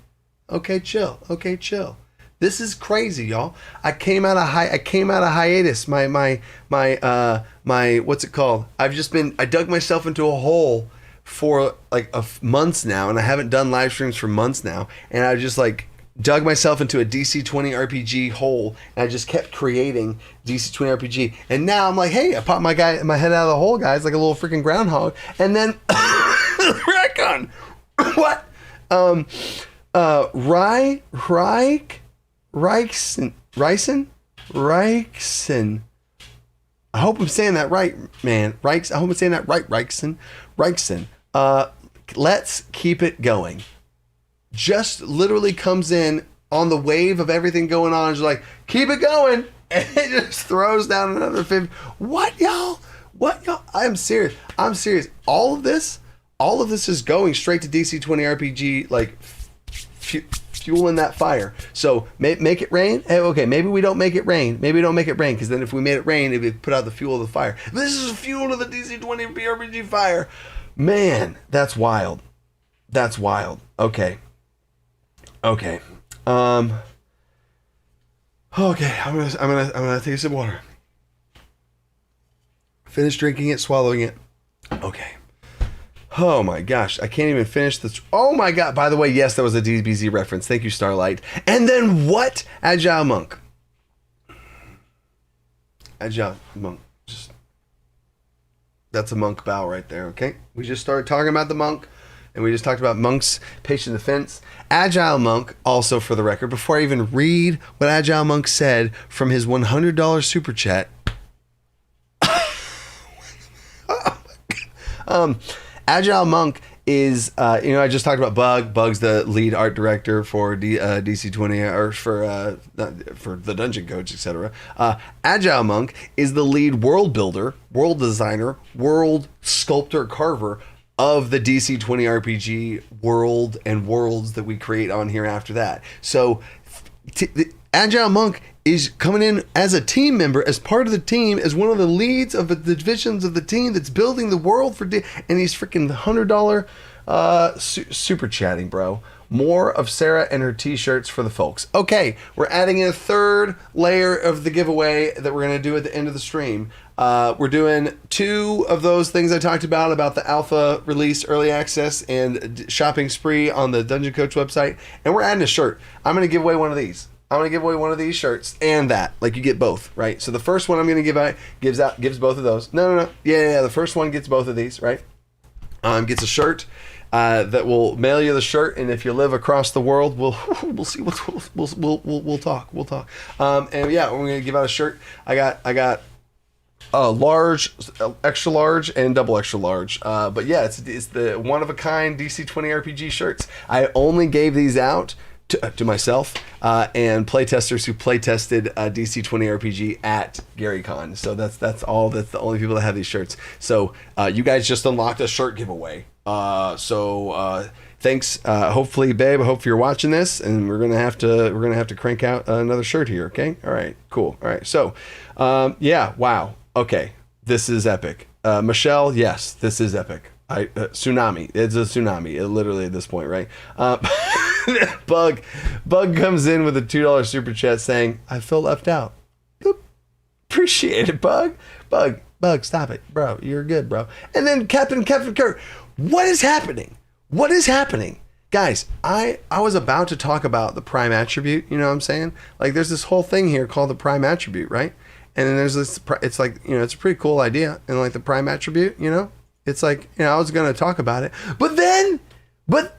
chill. This is crazy, y'all. I came out of hiatus. My what's it called? I dug myself into a hole for like months now, and I haven't done live streams for months now, and I just like dug myself into a DC20 RPG hole, and I just kept creating DC20 RPG. And now I'm like, hey, I popped my head out of the hole, guys, like a little freaking groundhog. And then Recon. What? Reichsen. I hope I'm saying that right, man. I hope I'm saying that right, Reichsen. Let's keep it going. Just literally comes in on the wave of everything going on. It's like, keep it going. And it just throws down another 50. What, y'all? I'm serious. All of this is going straight to DC20 RPG, like fueling that fire. So make it rain. Hey, okay, maybe we don't make it rain. Because then if we made it rain, it would put out the fuel of the fire. This is fuel to the DC20 RPG fire. Man, that's wild. Okay. Okay, I'm gonna take a sip of water. Finish drinking it, swallowing it. Okay. Oh my gosh, I can't even finish this. Oh my god, by the way, yes, that was a DBZ reference. Thank you, Starlight. And then what? Agile Monk. That's a monk bow right there, okay? We just started talking about the monk. And we just talked about Monk's patient defense. Agile Monk, also for the record, before I even read what Agile Monk said from his $100 super chat. Agile Monk is, I just talked about Bug. Bug's the lead art director for DC20 or for the Dungeon Coach, etc. Agile Monk is the lead world builder, world designer, world sculptor, carver of the DC20 RPG world and worlds that we create on here after that. So the Agile Monk is coming in as a team member, as part of the team, as one of the leads of the divisions of the team that's building the world for and he's freaking $100 super chatting, bro. More of Sarah and her t-shirts for the folks. Okay, we're adding in a 3rd layer of the giveaway that we're going to do at the end of the stream. We're doing 2 of those things I talked about the alpha release, early access, and shopping spree on the Dungeon Coach website. And we're adding a shirt. I'm going to give away one of these. I'm going to give away one of these shirts and that. Like, you get both, right? So the first one I'm going to give out gives both of those. No. Yeah, the first one gets both of these, right? Gets a shirt. That will mail you the shirt, and if you live across the world, we'll see. We'll talk. And yeah, we're gonna give out a shirt. I got large, extra large, and double extra large. But yeah, it's the one of a kind DC20 RPG shirts. I only gave these out to myself and playtesters who playtested DC20 RPG at GaryCon. So that's all. That's the only people that have these shirts. So you guys just unlocked a shirt giveaway. Thanks. Hopefully, babe, I hope you're watching this, and we're gonna have to crank out another shirt here. Okay. All right. Cool. All right. So, yeah. Wow. Okay. This is epic. Michelle. Yes, this is epic. Tsunami. It's a tsunami. Literally at this point, right? Bug comes in with a $2 super chat saying, "I feel left out." Boop. Appreciate it, Bug. Bug, stop it, bro. You're good, bro. And then Captain Kirk. What is happening? Guys, I was about to talk about the prime attribute, you know what I'm saying? Like, there's this whole thing here called the prime attribute, right? And then there's this, it's like, you know, it's a pretty cool idea. And like the prime attribute, you know, it's like, you know, I was going to talk about it. But then, what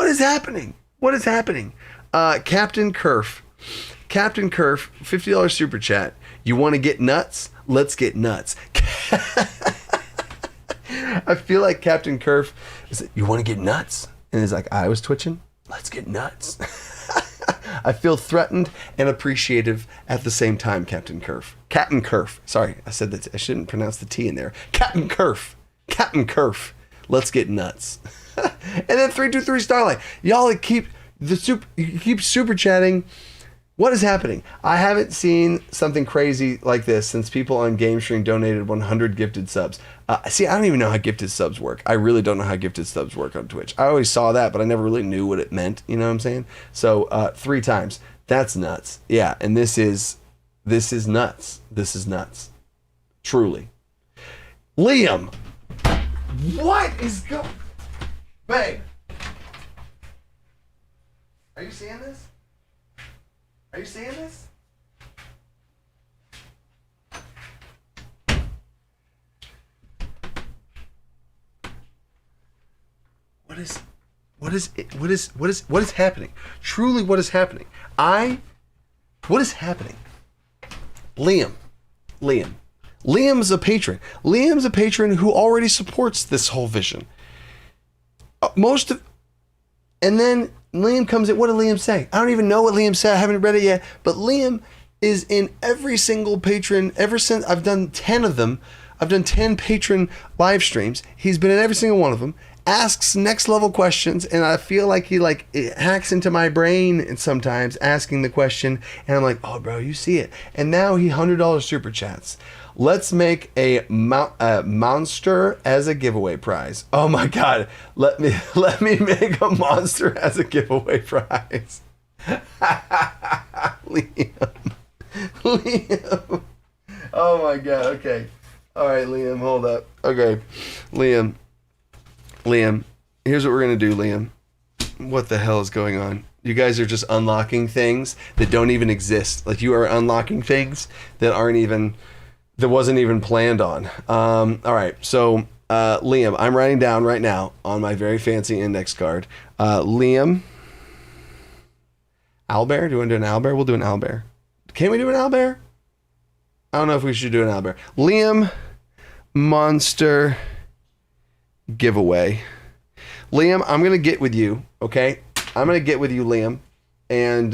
is happening? What is happening? Captain Kerf, $50 super chat. You want to get nuts? Let's get nuts. I feel like Captain Kerf is like, you want to get nuts? And he's like, I was twitching. Let's get nuts. I feel threatened and appreciative at the same time, Captain Kerf. Captain Kerf. Sorry, I said that. I shouldn't pronounce the T in there. Captain Kerf. Captain Kerf. Let's get nuts. And then 323 Starlight. Y'all keep super chatting. What is happening? I haven't seen something crazy like this since people on GameStream donated 100 gifted subs. See, I don't even know how gifted subs work. I really don't know how gifted subs work on Twitch. I always saw that, but I never really knew what it meant. You know what I'm saying? So 3 times. That's nuts. Yeah, and this is nuts. This is nuts. Truly. Liam, what is going? Babe, are you seeing this? Are you seeing this? What is happening? Truly, what is happening? What is happening? Liam's a patron. Liam's a patron who already supports this whole vision. And then Liam comes in. What did Liam say? I don't even know what Liam said. I haven't read it yet. But Liam is in every single patron ever since. I've done 10 of them. I've done 10 patron live streams. He's been in every single one of them. Asks next level questions, and I feel like he it hacks into my brain and sometimes asking the question, and I'm like, oh bro, you see it. And now he $100 super chats. Let's make a monster as a giveaway prize. Oh my god, let me make a monster as a giveaway prize. Liam. Oh my god. Okay. All right, Liam, hold up. Okay, Liam. Here's what we're gonna do, Liam. What the hell is going on? You guys are just unlocking things that don't even exist. Like, you are unlocking things that wasn't even planned on. All right, so Liam, I'm writing down right now on my very fancy index card. Liam, owlbear. Do you want to do an owlbear? We'll do an owlbear. Can we do an owlbear? I don't know if we should do an owlbear. Liam, monster giveaway. Liam, I'm gonna get with you. Okay, I'm gonna get with you, Liam, and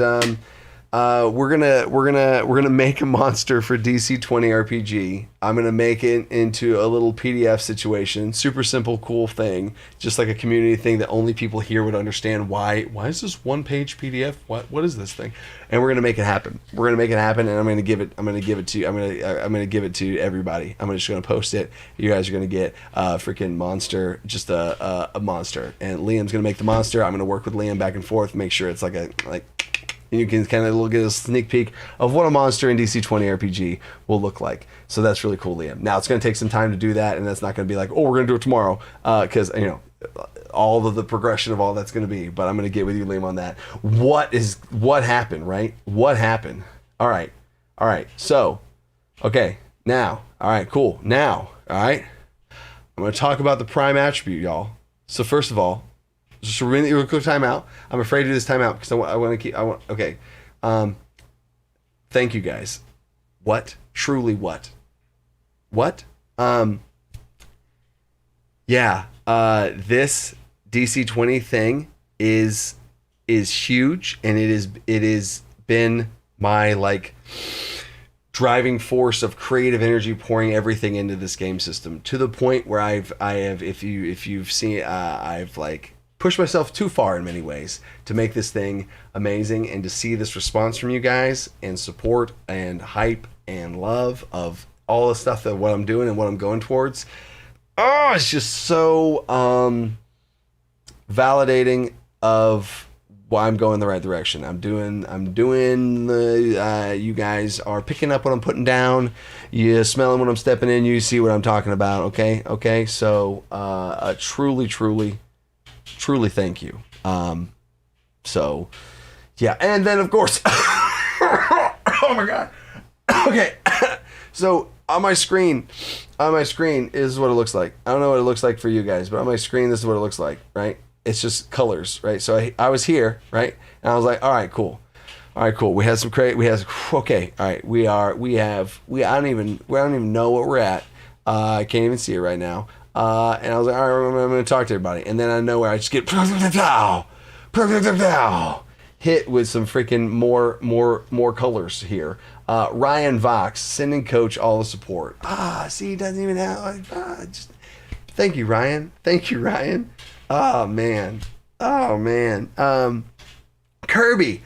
we're gonna make a monster for DC20 RPG. I'm gonna make it into a little PDF situation, super simple, cool thing, just like a community thing that only people here would understand. Why is this 1-page PDF? What is this thing? And we're gonna make it happen. We're gonna make it happen, and I'm gonna give it to you. I'm gonna give it to everybody. I'm just gonna post it. You guys are gonna get a freaking monster, just a monster. And Liam's gonna make the monster. I'm gonna work with Liam back and forth, make sure it's like. And you can kind of get a sneak peek of what a monster in DC20 RPG will look like. So that's really cool, Liam. Now, it's going to take some time to do that, and that's not going to be like, oh, we're going to do it tomorrow, because, you know, all of the progression of all that's going to be. But I'm going to get with you, Liam, on that. What happened, right? What happened? All right. So, okay, now. All right, cool. Now, all right, I'm going to talk about the prime attribute, y'all. So first of all, just a really quick timeout. I'm afraid to do this timeout because I want to keep. Okay. Thank you guys. What? Truly what? What? Yeah. This DC20 thing is huge, and it has been my driving force of creative energy, pouring everything into this game system to the point where I have if you've seen I've pushed myself too far in many ways to make this thing amazing, and to see this response from you guys and support and hype and love of all the stuff that what I'm doing and what I'm going towards. Oh, it's just so validating of why I'm going the right direction. I'm doing the you guys are picking up what I'm putting down. You smelling what I'm stepping in. You see what I'm talking about. Okay. So truly truly thank you. So yeah, and then of course, oh my God. Okay, so on my screen is what it looks like. I don't know what it looks like for you guys, but on my screen, this is what it looks like, right? It's just colors, right? So I was here, right? And I was like, all right, cool. We had some okay. All right. I don't even know what we're at. I can't even see it right now. And I was like, all right, I'm going to talk to everybody. And then I know where I just get hit with some freaking more colors here. Ryan Vox sending Coach all the support. See, he doesn't even have. Thank you, Ryan. Oh man. Kirby,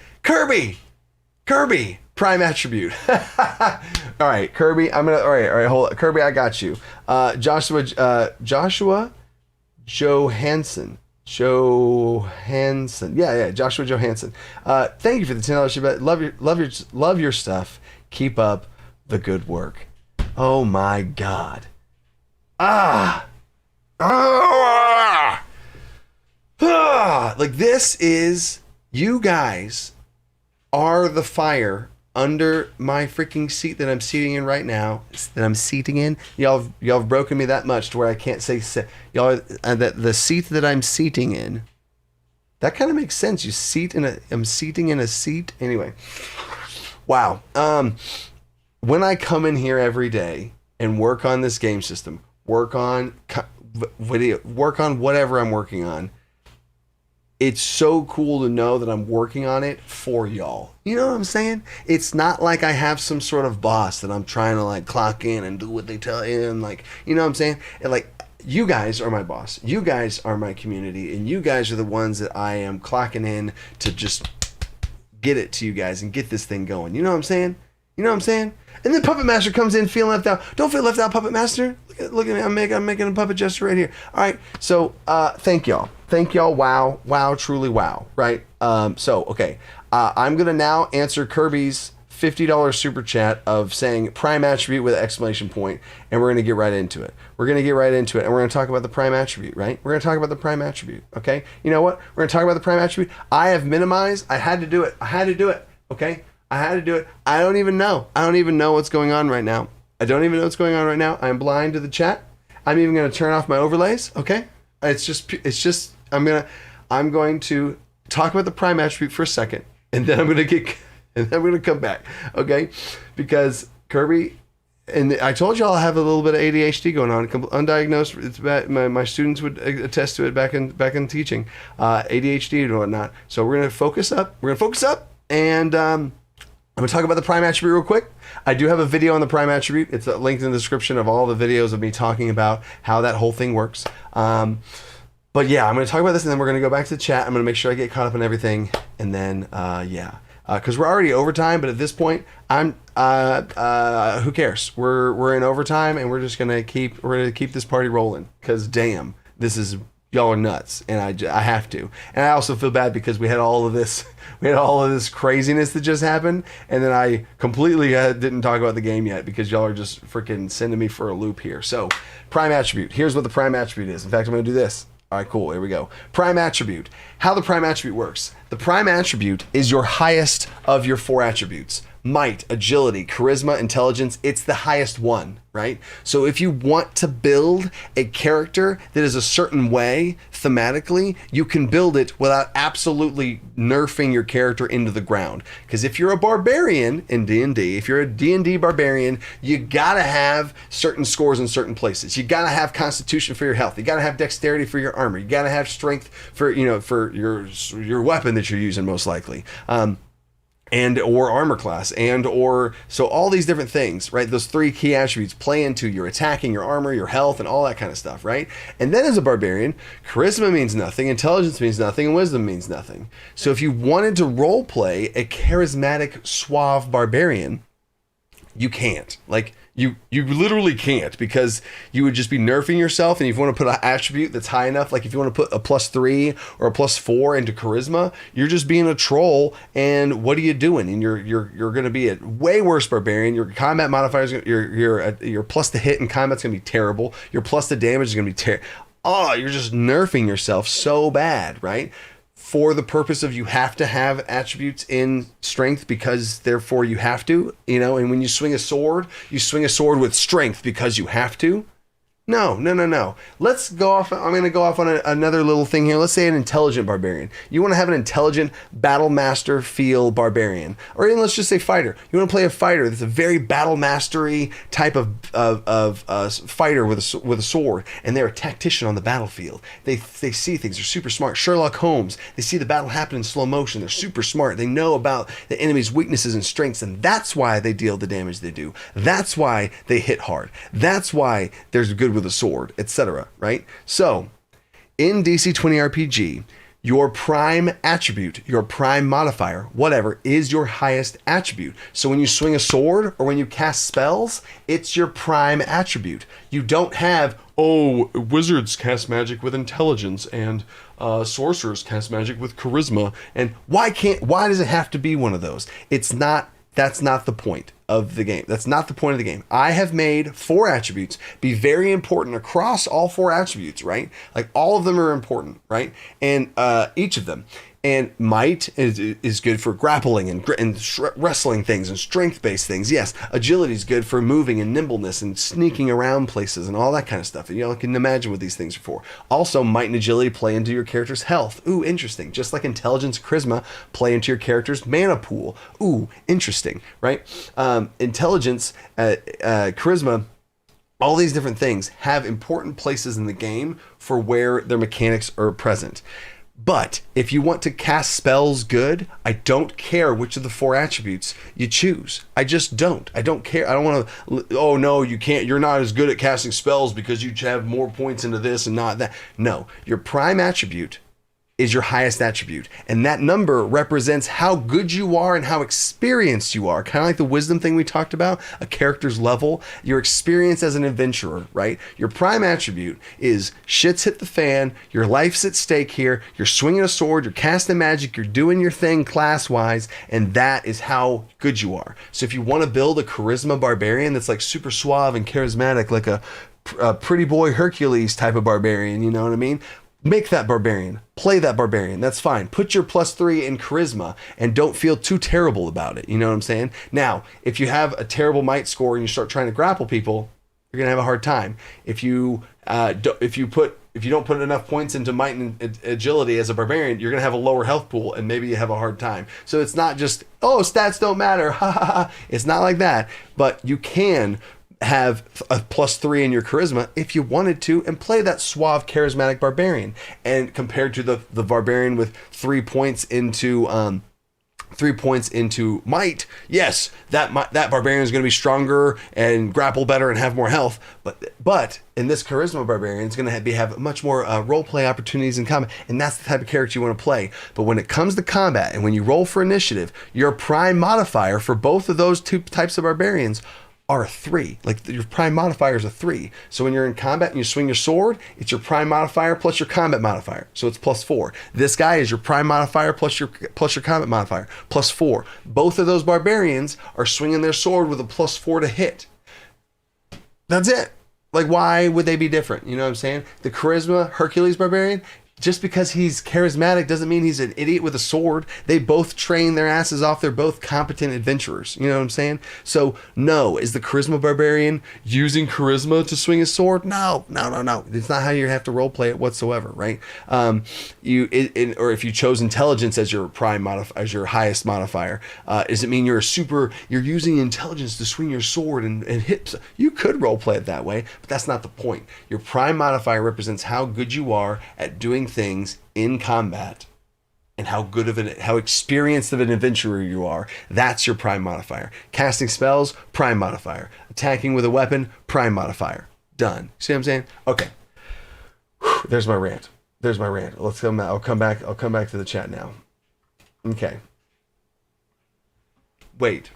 prime attribute. All right, Kirby. All right. Hold on. Kirby, I got you. Joshua Johansson. Yeah, Joshua Johansson. Thank you for the $10. Love your stuff. Keep up the good work. Oh my God. Like, this is, you guys are the fire under my freaking seat that I'm seating in right now. Y'all have broken me that much to where I can't say y'all. That the seat that I'm seating in. That kind of makes sense. I'm seating in a seat. Anyway, wow. When I come in here every day and work on this game system, work on whatever I'm working on, it's so cool to know that I'm working on it for y'all. You know what I'm saying? It's not like I have some sort of boss that I'm trying to like clock in and do what they tell you, and like, you know what I'm saying? And like, you guys are my boss. You guys are my community, and you guys are the ones that I am clocking in to just get it to you guys and get this thing going. You know what I'm saying? And then Puppet Master comes in feeling left out. Don't feel left out, Puppet Master. Look at me. I'm making a puppet gesture right here. All right. So thank y'all. Wow. Truly wow. Right. Okay. I'm gonna now answer Kirby's $50 super chat of saying prime attribute with an exclamation point, and we're gonna get right into it. And we're gonna talk about the prime attribute. Right. We're gonna talk about the prime attribute. Okay. You know what? We're gonna talk about the prime attribute. I have minimized. I had to do it. Okay. I had to do it. I don't even know what's going on right now. I'm blind to the chat. I'm even going to turn off my overlays. Okay. It's just, I'm going to talk about the prime attribute for a second, and then I'm going to come back. Okay. Because Kirby, and I told y'all I have a little bit of ADHD going on, undiagnosed. It's bad. My students would attest to it back in teaching, ADHD and whatnot. So we're going to focus up. And, I'm going to talk about the prime attribute real quick. I do have a video on the prime attribute. It's linked in the description of all the videos of me talking about how that whole thing works. But yeah, I'm going to talk about this, and then we're going to go back to the chat. I'm going to make sure I get caught up on everything. And then, because we're already overtime, but at this point, who cares? We're in overtime, and we're just going to keep this party rolling. Because damn, y'all are nuts, and I have to. And I also feel bad because we had all of this craziness that just happened, and then I completely didn't talk about the game yet because y'all are just freaking sending me for a loop here. So, prime attribute. Here's what the prime attribute is. In fact, I'm going to do this. All right, cool. Here we go. Prime attribute. How the prime attribute works. The prime attribute is your highest of your 4 attributes. Might, agility, charisma, intelligence, it's the highest one, right? So if you want to build a character that is a certain way thematically, you can build it without absolutely nerfing your character into the ground. Because if you're a barbarian in D&D, if you're a D&D barbarian, you gotta have certain scores in certain places. You gotta have constitution for your health. You gotta have dexterity for your armor. You gotta have strength for your weapon that you're using, most likely. And or armor class, so all these different things, right? Those 3 key attributes play into your attacking, your armor, your health, and all that kind of stuff, right? And then as a barbarian, charisma means nothing, intelligence means nothing, and wisdom means nothing. So if you wanted to role play a charismatic, suave barbarian, you can't. Like, you literally can't, because you would just be nerfing yourself. And if you want to put an attribute that's high enough, like if you want to put a +3 or a +4 into charisma, you're just being a troll. And what are you doing? And you're going to be a way worse barbarian. Your combat modifiers, your plus to hit in combat's going to be terrible. Your plus to damage is going to be terrible. oh, you're just nerfing yourself so bad, right? For the purpose of you have to have attributes in strength because therefore you have to, you know, and when you swing a sword with strength because you have to. No. Let's go off. I'm going to go off on another little thing here. Let's say an intelligent barbarian. You want to have an intelligent battle master feel barbarian, or even let's just say fighter. You want to play a fighter that's a very battle mastery type of fighter with a sword, and they're a tactician on the battlefield. They see things. They're super smart. Sherlock Holmes. They see the battle happen in slow motion. They're super smart. They know about the enemy's weaknesses and strengths, and that's why they deal the damage they do. That's why they hit hard. That's why there's good with a sword, etc. Right? So, in DC20 RPG, your prime attribute, your prime modifier, whatever, is your highest attribute. So when you swing a sword or when you cast spells, it's your prime attribute. You don't have, wizards cast magic with intelligence and sorcerers cast magic with charisma. And why does it have to be one of those? That's not the point of the game. That's not the point of the game. I have made 4 attributes be very important across all 4 attributes, right? Like all of them are important, right? And each of them. And might is good for grappling and wrestling things and strength-based things. Yes, agility is good for moving and nimbleness and sneaking around places and all that kind of stuff. You can imagine what these things are for. Also, might and agility play into your character's health. Ooh, interesting. Just like intelligence, charisma play into your character's mana pool. Ooh, interesting, right? Intelligence, charisma, all these different things have important places in the game for where their mechanics are present. But if you want to cast spells good, I don't care which of the 4 attributes you choose. I just don't. I don't care. I don't want to, oh no, you can't, you're not as good at casting spells because you have more points into this and not that. No, your prime attribute is your highest attribute. And that number represents how good you are and how experienced you are. Kind of like the wisdom thing we talked about, a character's level, your experience as an adventurer, right? Your prime attribute is shit's hit the fan, your life's at stake here, you're swinging a sword, you're casting magic, you're doing your thing class-wise, and that is how good you are. So if you want to build a charisma barbarian that's like super suave and charismatic, like a pretty boy Hercules type of barbarian, you know what I mean? Make that barbarian. Play that barbarian. That's fine. Put your +3 in charisma and don't feel too terrible about it. You know what I'm saying? Now, if you have a terrible might score and you start trying to grapple people, you're gonna have a hard time. If you don't put enough points into might and agility as a barbarian, you're gonna have a lower health pool and maybe you have a hard time. So it's not just, stats don't matter. It's not like that. But you can have a +3 in your charisma if you wanted to and play that suave charismatic barbarian, and compared to the barbarian with 3 points into 3 points into might, yes, that barbarian is going to be stronger and grapple better and have more health, but in this charisma barbarian, it's going to have much more role play opportunities in combat, and that's the type of character you want to play. But when it comes to combat and when you roll for initiative, your prime modifier for both of those 2 types of barbarians are 3. Like your prime modifier is a 3. So when you're in combat and you swing your sword, it's your prime modifier plus your combat modifier. So it's +4. This guy is your prime modifier plus your combat modifier, +4. Both of those barbarians are swinging their sword with a +4 to hit. That's it. Like, why would they be different? You know what I'm saying? The charisma Hercules barbarian, just because he's charismatic doesn't mean he's an idiot with a sword. They both train their asses off. They're both competent adventurers. You know what I'm saying? So, no. Is the charisma barbarian using charisma to swing his sword? No. It's not how you have to roleplay it whatsoever, right? Or if you chose intelligence as your as your highest modifier, does it mean you're using intelligence to swing your sword and hit? You could roleplay it that way, but that's not the point. Your prime modifier represents how good you are at doing things in combat and how experienced of an adventurer you are. That's your prime modifier. Casting spells, prime modifier. Attacking with a weapon, prime modifier. Done. See what I'm saying? Okay. There's my rant. Let's come back. I'll come back to the chat now. Okay. Wait.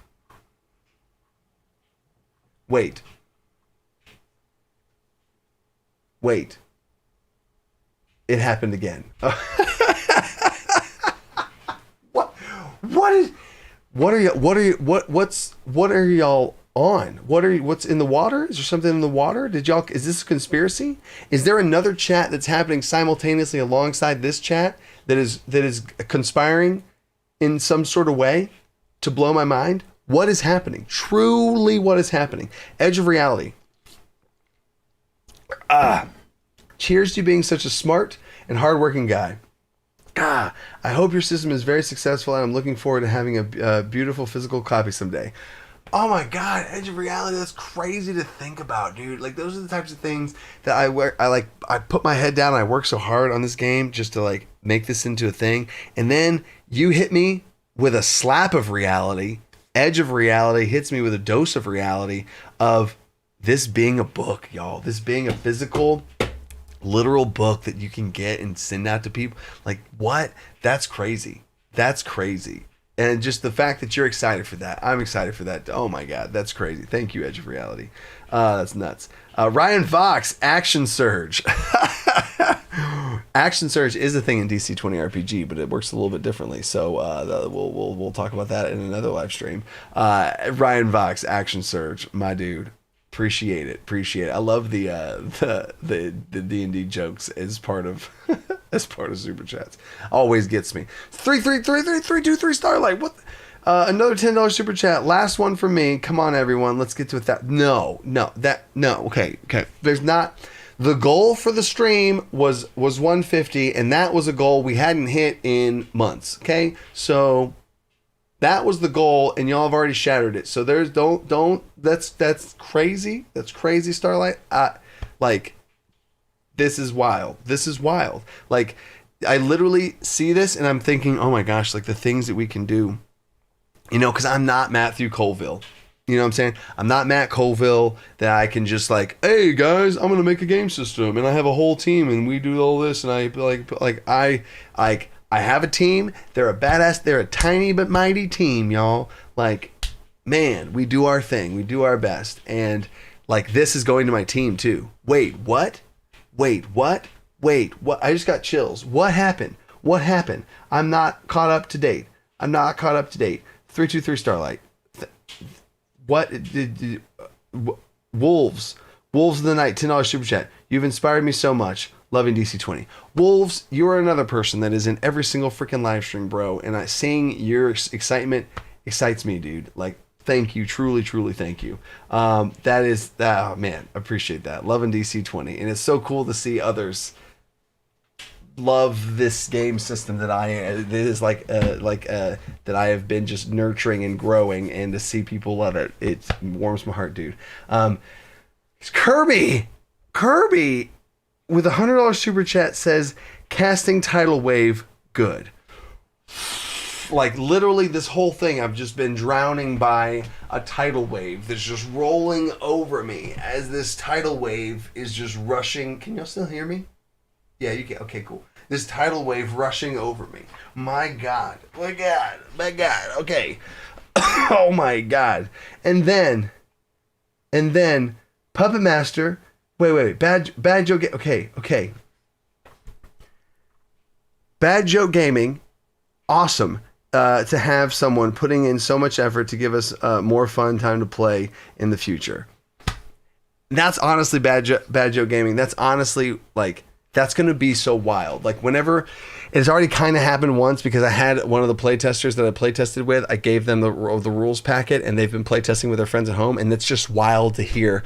It happened again. What are y'all on? What's in the water? Is there something in the water? Is this a conspiracy? Is there another chat that's happening simultaneously alongside this chat that is conspiring in some sort of way to blow my mind? What is happening? Truly, what is happening? Edge of reality. Cheers to you being such a smart and hardworking guy. I hope your system is very successful, and I'm looking forward to having a beautiful physical copy someday. Oh my God, Edge of reality, that's crazy to think about, dude. Like, those are the types of things that I put my head down and I work so hard on this game just to like make this into a thing. And then you hit me with a slap of reality. Edge of reality hits me with a dose of reality of this being a book, y'all. This being a physical, literal book that you can get and send out to people. Like, what? That's crazy. That's crazy. And just the fact that you're excited for that. I'm excited for that. Oh my God, that's crazy. Thank you, Edge of Reality. That's nuts. Ryan Fox, Action Surge. Action Surge is a thing in DC20 RPG, but it works a little bit differently. So we'll talk about that in another live stream. Ryan Fox, Action Surge, my dude. Appreciate it. I love the D&D jokes as part of super chats. Always gets me. 3 Starlight. What? Another $10 super chat. Last one for me. Come on, everyone. Let's get to it. No. Okay. There's not. The goal for the stream was 150, and that was a goal we hadn't hit in months. Okay, so that was the goal, and y'all have already shattered it. So there's don't. That's crazy. That's crazy, Starlight. Like, this is wild. Like, I literally see this and I'm thinking, oh my gosh, like the things that we can do, because I'm not Matthew Colville. You know what I'm saying? I'm not Matt Colville that I can just like, hey guys, I'm gonna make a game system and I have a whole team and we do all this and I have a team. They're a badass. They're a tiny but mighty team, y'all. Like, man, we do our thing. We do our best. And like, this is going to my team too. Wait, what? I just got chills. What happened? I'm not caught up to date. 323 Starlight. What did Wolves of the Night, $10 super chat. You've inspired me so much. Loving DC20. Wolves, you are another person that is in every single freaking live stream, bro. And seeing your excitement excites me, dude. Like, thank you. Truly thank you. That is, man, appreciate that. Loving DC20. And it's so cool to see others love this game system that that I have been just nurturing and growing, and to see people love it, it warms my heart, dude. Kirby with a $100 super chat says, casting tidal wave good. Like, literally this whole thing, I've just been drowning by a tidal wave that's just rolling over me as this tidal wave is just rushing. Can y'all still hear me? Yeah, you can. Okay, cool. This tidal wave rushing over me. My God. Okay. Oh my God. And then Puppet Master. Wait. Bad joke. Okay. Bad Joke Gaming. Awesome. To have someone putting in so much effort to give us more fun time to play in the future. That's honestly Bad Joke Gaming. That's honestly, like, that's going to be so wild. Like, whenever it's already kind of happened once, because I had one of the playtesters that I playtested with, I gave them the rules packet and they've been playtesting with their friends at home. And it's just wild to hear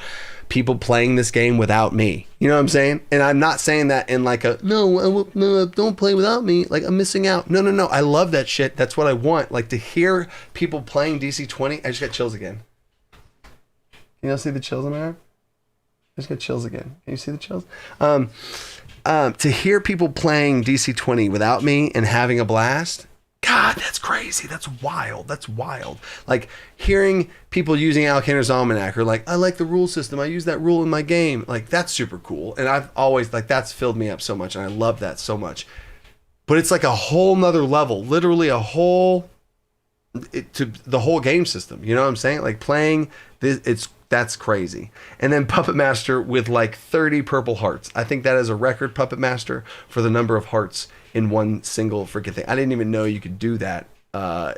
people playing this game without me. You know what I'm saying? And I'm not saying that in like a, no, don't play without me. Like, I'm missing out. No. I love that shit. That's what I want. Like, to hear people playing DC20. I just got chills again. Can you see the chills in my arm? I just got chills again. Can you see the chills? To hear people playing DC20 without me and having a blast, God, that's crazy. That's wild. Like, hearing people using Alexander's Almanac, or like, I like the rule system, I use that rule in my game. Like, that's super cool. And I've always, like, that's filled me up so much, and I love that so much. But it's like a whole nother level, literally the whole game system. You know what I'm saying? Like, playing this, that's crazy. And then Puppet Master with like 30 purple hearts. I think that is a record, Puppet Master, for the number of hearts in one single freaking thing. I didn't even know you could do that.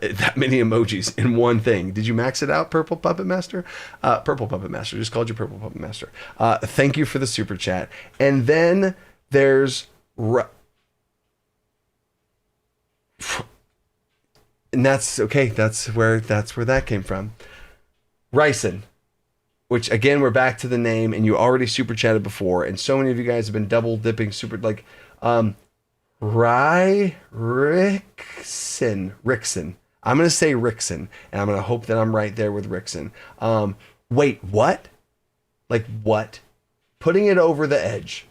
that many emojis in one thing. Did you max it out, Purple Puppet Master? Purple Puppet Master. Just called you Purple Puppet Master. Thank you for the super chat. And then there's... And that's okay. That's where that came from. Ryson, which again, we're back to the name, and you already super chatted before, and so many of you guys have been double dipping Rickson. I'm gonna say Rickson, and I'm gonna hope that I'm right there with Rickson. Wait, what? Like what? Putting it over the edge.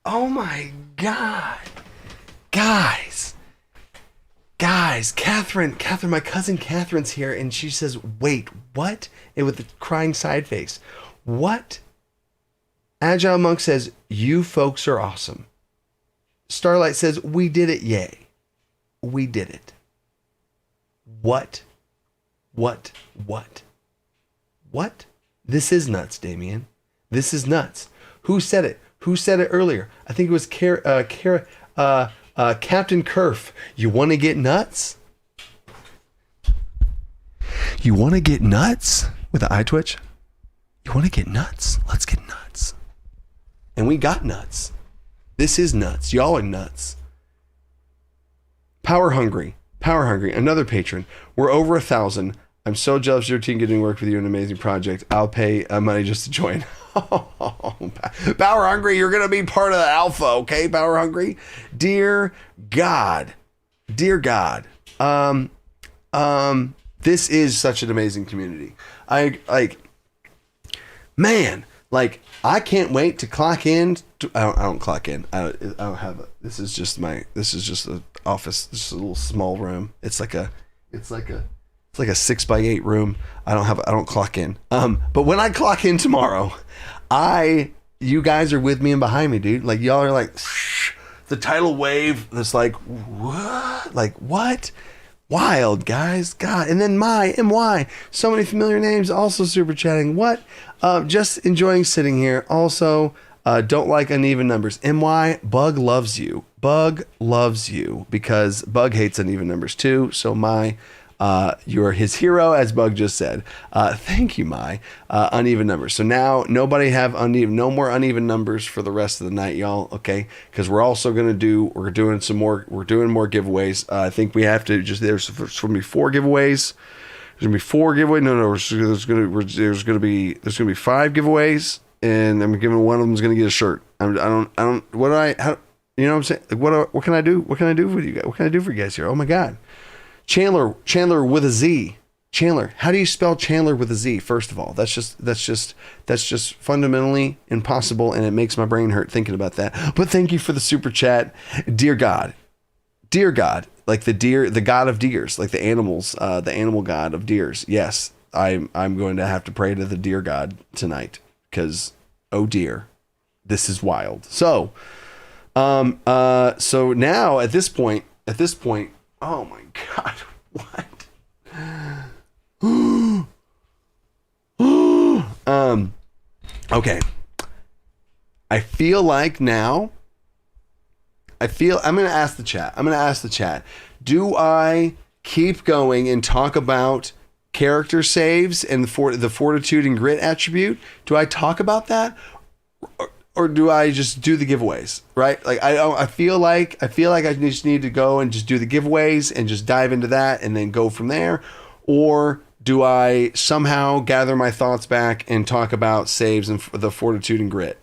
Oh my God. Guys, Catherine, my cousin Catherine's here, and she says, wait, what? And with the crying side face. What? Agile Monk says, you folks are awesome. Starlight says, we did it, yay. We did it. What? This is nuts, Damien. This is nuts. Who said it? Who said it earlier? I think it was Captain Kerf. You want to get nuts? You want to get nuts? With an eye twitch? You want to get nuts? Let's get nuts. And we got nuts. This is nuts. Y'all are nuts. Power Hungry. Another patron. We're over 1,000. I'm so jealous of your team getting to work with you. An amazing project. I'll pay money just to join. Power Hungry, you're going to be part of the alpha, okay? Power Hungry. Dear God. This is such an amazing community. I can't wait to clock in. I don't clock in. I don't have a, this is just the office. This is a little small room. It's like a 6x8 room. I don't clock in. But when I clock in tomorrow, you guys are with me and behind me, dude. Like y'all are like the tidal wave that's like what? Like what? Wild, guys. God. And then MY, so many familiar names, also super chatting. What? Just enjoying sitting here. Also, don't like uneven numbers. MY, Bug loves you. Bug loves you because Bug hates uneven numbers too. So you're his hero, as Bug just said. Thank you, uneven numbers. So now nobody have no more uneven numbers for the rest of the night, y'all. Okay, because we're also doing more giveaways. I think we have to there's going to be 4 giveaways. There's going to be 4 giveaways. No, there's going to be 5 giveaways, and I'm giving one of them's going to get a shirt. You know what I'm saying? Like, what can I do? What can I do for you guys? What can I do for you guys here? Oh my God. Chandler with a Z. Chandler, how do you spell Chandler with a Z? First of all, that's just fundamentally impossible, and it makes my brain hurt thinking about that. But thank you for the super chat, dear God, like the God of deers, like the animals, the animal God of deers. Yes, I'm going to have to pray to the deer God tonight because oh dear, this is wild. So, so now at this point. Oh my God, what? Okay. I'm going to ask the chat. Do I keep going and talk about character saves and the fortitude and grit attribute? Do I talk about that? Or do I just do the giveaways, right? Like I feel like I just need to go and just do the giveaways and just dive into that and then go from there. Or do I somehow gather my thoughts back and talk about saves and the fortitude and grit?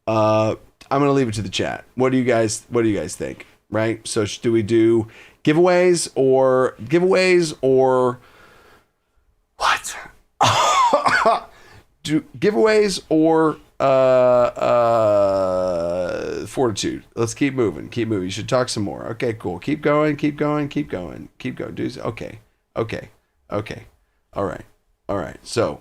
I'm gonna leave it to the chat. What do you guys think? Right? So do we do giveaways or what? Do giveaways or fortitude. Let's keep moving. You should talk some more. Okay, cool. Keep going. Do okay. All right. So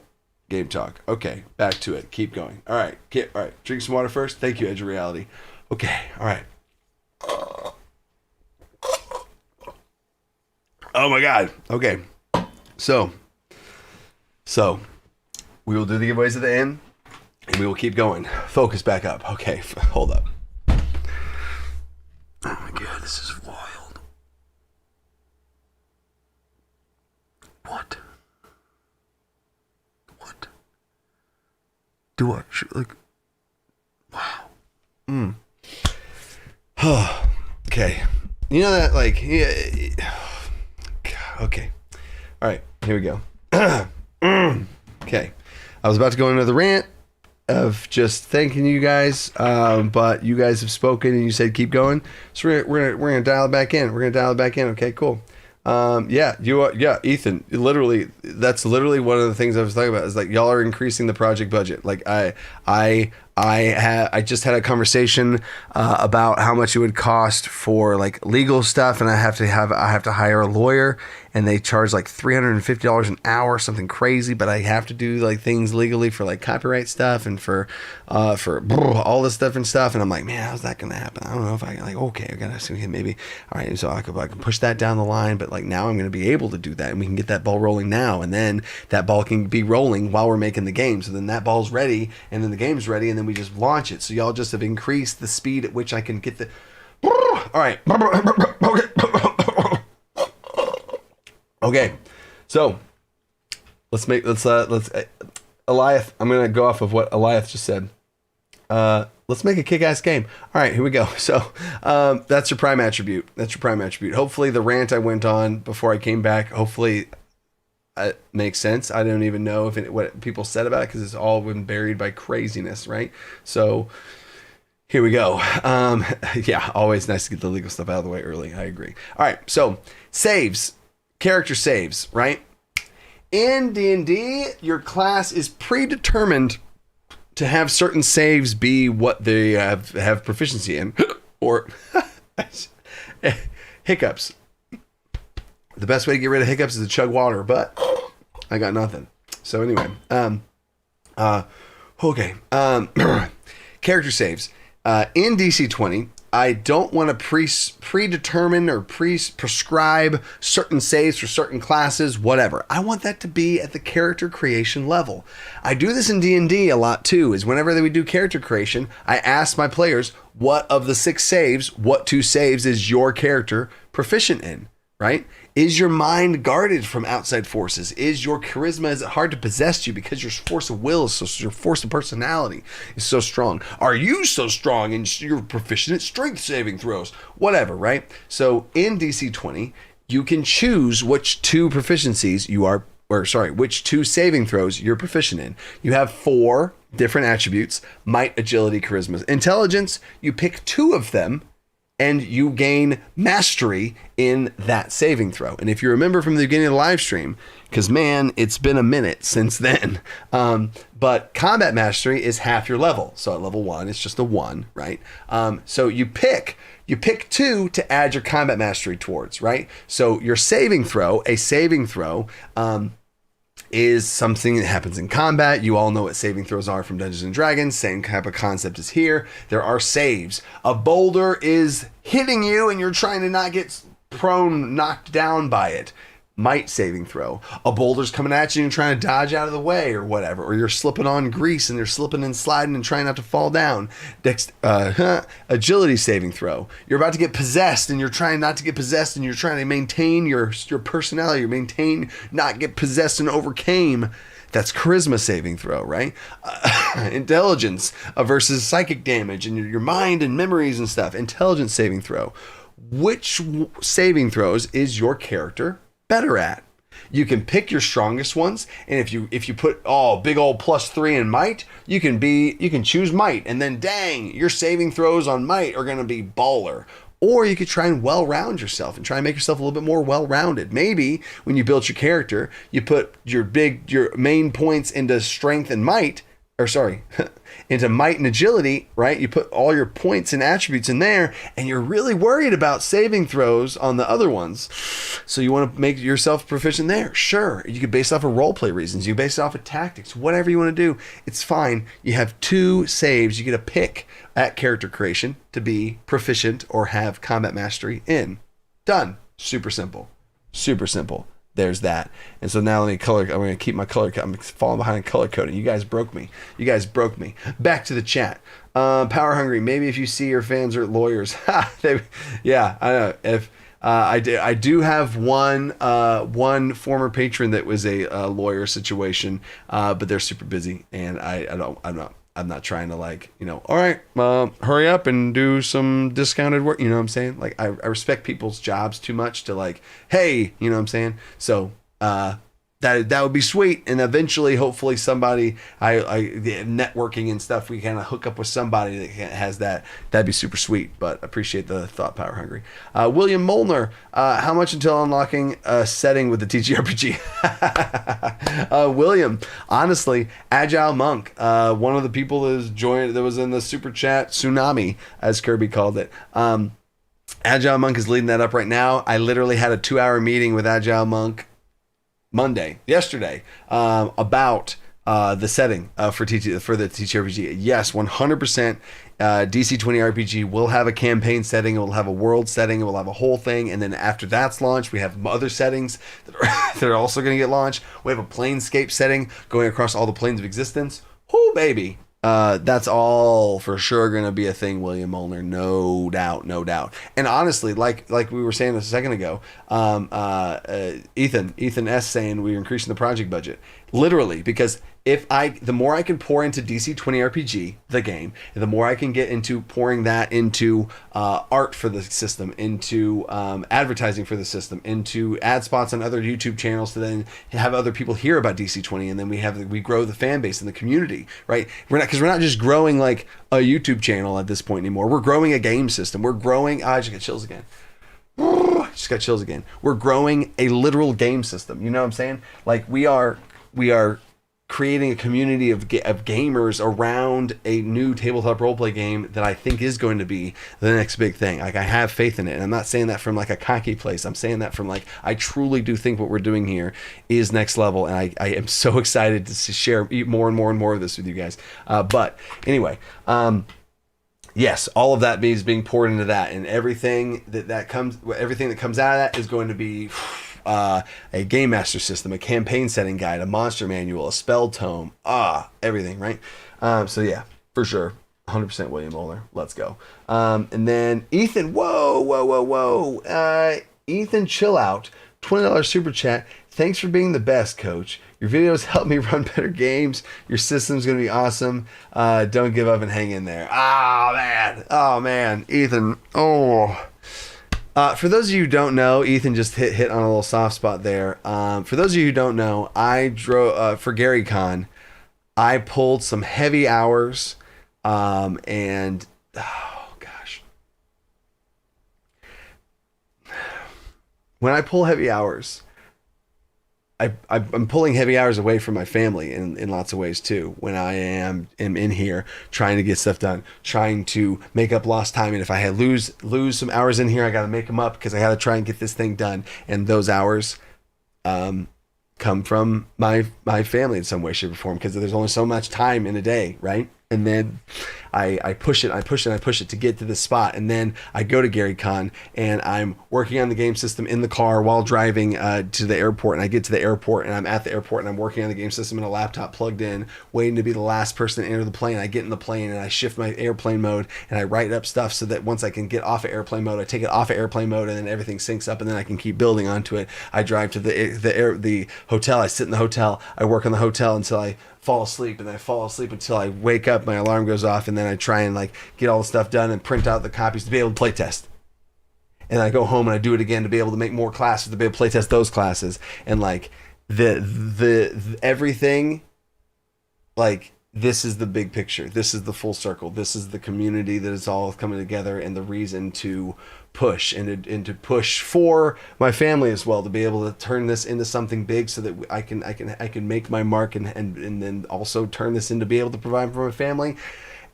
Game talk. Okay, back to it. Keep going. All right. All right. Drink some water first. Thank you, Edge of Reality. Okay. All right. Oh my God. Okay. So we will do the giveaways at the end, and we will keep going. Focus back up. Okay. Hold up. Oh my God. This is wild. What? Do I? Like, wow. Okay. You know that, like, yeah. Okay. All right. Here we go. Okay. I was about to go into the rant of just thanking you guys, but you guys have spoken and you said keep going. So we're gonna dial it back in. Okay, cool. Yeah, Ethan, literally, that's literally one of the things I was talking about is like, y'all are increasing the project budget. Like I just had a conversation about how much it would cost for like legal stuff, and I have to hire a lawyer, and they charge like $350 an hour, something crazy. But I have to do like things legally for like copyright stuff and for all this different stuff. And I'm like, man, how's that gonna happen? I don't know if I can, like, okay, I gotta see, maybe, all right, so I can push that down the line. But like now I'm gonna be able to do that, and we can get that ball rolling now, and then that ball can be rolling while we're making the game. So then that ball's ready, and then the game's ready, and then we just launch it. So y'all just have increased the speed at which I can get the. All right. Okay. So let's Eliath. I'm gonna go off of what Eliath just said. Let's make a kick-ass game. All right, here we go. So that's your prime attribute. Hopefully the rant I went on before I came back, hopefully it makes sense. I don't even know what people said about it, because it's all been buried by craziness, right? So here we go. Yeah, always nice to get the legal stuff out of the way early. I agree. All right, so saves. Character saves, right? In D&D, your class is predetermined to have certain saves be what they have proficiency in, or hiccups. The best way to get rid of hiccups is to chug water, but I got nothing. So anyway, okay. Character saves. In DC20, I don't want to predetermine or prescribe certain saves for certain classes, whatever. I want that to be at the character creation level. I do this in D&D a lot too, is whenever we do character creation, I ask my players, what of the 6 saves, what 2 saves is your character proficient in, right? Is your mind guarded from outside forces? Is your charisma, is it hard to possess you because your force of will your force of personality is so strong? Are you so strong and you're proficient at strength saving throws? Whatever, right? So in DC20, you can choose which 2 proficiencies which 2 saving throws you're proficient in. You have 4 different attributes: might, agility, charisma, intelligence. You pick 2 of them, and you gain mastery in that saving throw. And if you remember from the beginning of the live stream, because man, it's been a minute since then, but combat mastery is half your level. So at level 1, it's just a 1, right? So you pick 2 to add your combat mastery towards, right? So your saving throw, is something that happens in combat. You all know what saving throws are from Dungeons and Dragons. Same type of concept is here. There are saves. A boulder is hitting you and you're trying to not get knocked down by it. Might saving throw. A boulder's coming at you and you're trying to dodge out of the way or whatever. Or you're slipping on grease and you're slipping and sliding and trying not to fall down. Agility saving throw. You're about to get possessed and you're trying not to get possessed and you're trying to maintain your personality. Not get possessed and overcame. That's charisma saving throw, right? Intelligence versus psychic damage and your mind and memories and stuff. Intelligence saving throw. Which saving throws is your character better at? You can pick your strongest ones, and if you put big old +3 in might, you can choose might, and then dang, your saving throws on might are going to be baller. Or you could try and well-round yourself and try and make yourself a little bit more well-rounded. Maybe when you built your character, you put your main points into strength and might, or sorry, into might and agility, right? You put all your points and attributes in there, and you're really worried about saving throws on the other ones. So you want to make yourself proficient there. Sure, you can base it off of roleplay reasons. You base it off of tactics, whatever you want to do. It's fine. You have 2 saves. You get a pick at character creation to be proficient or have combat mastery in. Done. Super simple. Super simple. There's that. And so now I'm going to keep my color code. I'm falling behind color coding. You guys broke me. Back to the chat. Power Hungry. Maybe if you see your fans are lawyers. Yeah, I know. If I do have one former patron that was a lawyer situation, but they're super busy, and I'm not trying to all right, hurry up and do some discounted work. You know what I'm saying? Like I respect people's jobs too much to hey, you know what I'm saying? So, that would be sweet. And eventually, hopefully somebody, the networking and stuff, we kind of hook up with somebody that has that. That'd be super sweet, but appreciate the thought, Power Hungry. William Molnar, how much until unlocking a setting with the TTRPG? William, honestly, Agile Monk, one of the people that was in the super chat tsunami, as Kirby called it. Agile Monk is leading that up right now. I literally had a 2-hour meeting with Agile Monk yesterday, about the setting for the TTRPG. Yes, 100%. DC20 RPG will have a campaign setting. It will have a world setting. It will have a whole thing. And then after that's launched, we have other settings that are also going to get launched. We have a Planescape setting going across all the planes of existence. Whoo, baby. That's all for sure going to be a thing, William Molnar. No doubt. And honestly, like we were saying a second ago, Ethan S saying we're increasing the project budget. Literally, because the more I can pour into DC20 RPG, the game, the more I can get into pouring that into art for the system, into advertising for the system, into ad spots on other YouTube channels to then have other people hear about DC20, and then we grow the fan base and the community, right? We're not just growing like a YouTube channel at this point anymore. We're growing a game system. We're growing. I just got chills again. We're growing a literal game system. You know what I'm saying? Like we are creating a community of gamers around a new tabletop roleplay game that I think is going to be the next big thing. Like I have faith in it, and I'm not saying that from like a cocky place. I'm saying that from I truly do think what we're doing here is next level, and I am so excited to share more and more of this with you guys. But anyway, yes, all of that is being poured into that, and everything that comes out of that is going to be a game master system, a campaign setting guide, a monster manual, a spell tome, everything, right? So yeah, for sure, 100% William Molnar. Let's go. And then Ethan, whoa. Ethan, chill out. $20 super chat. Thanks for being the best, coach. Your videos help me run better games. Your system's going to be awesome. Don't give up and hang in there. Oh, man. Ethan. For those of you who don't know, Ethan just hit on a little soft spot there. For those of you who don't know, I drove for Gary Con. I pulled some heavy hours, and oh gosh, when I pull heavy hours, I'm pulling heavy hours away from my family in lots of ways too. When I am in here trying to get stuff done, trying to make up lost time, and if I lose some hours in here, I got to make them up because I got to try and get this thing done. And those hours come from my family in some way, shape, or form, because there's only so much time in a day, right? And then I push it to get to this spot. And then I go to Gary Con and I'm working on the game system in the car while driving to the airport. And I get to the airport and I'm at the airport and I'm working on the game system in a laptop plugged in, waiting to be the last person to enter the plane. I get in the plane and I shift my airplane mode and I write up stuff so that once I can get off of airplane mode, I take it off of airplane mode and then everything syncs up and then I can keep building onto it. I drive to the hotel. I sit in the hotel. I work on the hotel until I fall asleep, and then I fall asleep until I wake up, my alarm goes off, and then I try and get all the stuff done and print out the copies to be able to play test. And I go home and I do it again to be able to make more classes, to be able to play test those classes. And the everything this is the big picture. This is the full circle. This is the community that is all coming together, and the reason to push and to push for my family as well, to be able to turn this into something big, so that I can make my mark, and then also turn this into be able to provide for my family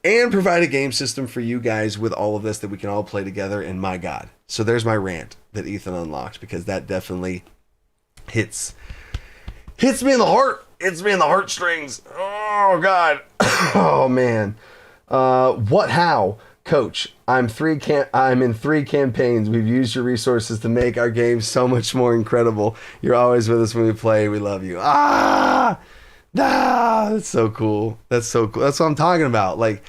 and provide a game system for you guys with all of this that we can all play together. And my God, so there's my rant that Ethan unlocked, because that definitely hits me in the heart. Hits me in the heartstrings. Oh God. Oh man. What? How? Coach, I'm in 3 campaigns. We've used your resources to make our game so much more incredible. You're always with us when we play. We love you. That's so cool. That's so cool. That's what I'm talking about. Like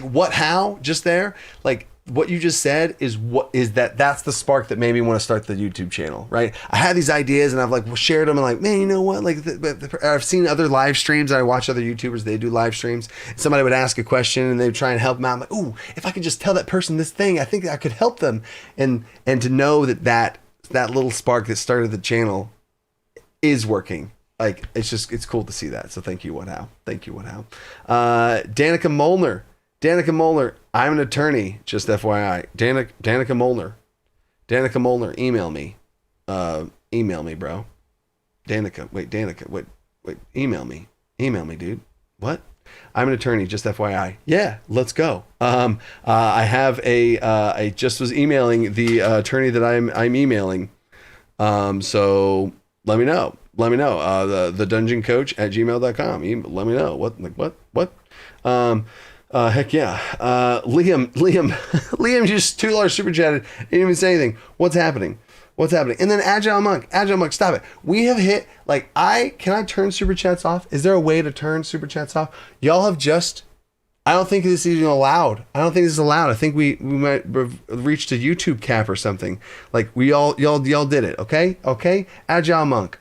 what? How? Just there. Like, what you just said is that's the spark that made me want to start the YouTube channel, right? I had these ideas, and I've like shared them, and like, man, you know what? Like, I've seen other live streams. I watch other YouTubers, they do live streams. Somebody would ask a question, and they'd try and help them out. I'm like, ooh, if I could just tell that person this thing, I think I could help them. And to know that little spark that started the channel is working. Like, it's cool to see that. So thank you, What How. Thank you, What How. Danica Molnar, I'm an attorney, just FYI. Danica Molnar, email me. Email me, bro. Danica, wait, email me, dude. What? I'm an attorney, just FYI. Yeah, let's go. I have I just was emailing the attorney that I'm emailing. So let me know. The dungeon coach at gmail.com. Let me know. What? Heck yeah. Liam just $2 super chatted. Didn't even say anything. What's happening? And then Agile Monk, stop it. We have hit, like, can I turn super chats off? Is there a way to turn super chats off? Y'all have I don't think this is even allowed. I think we might have reached a YouTube cap or something. Like, y'all did it. Okay. Agile Monk.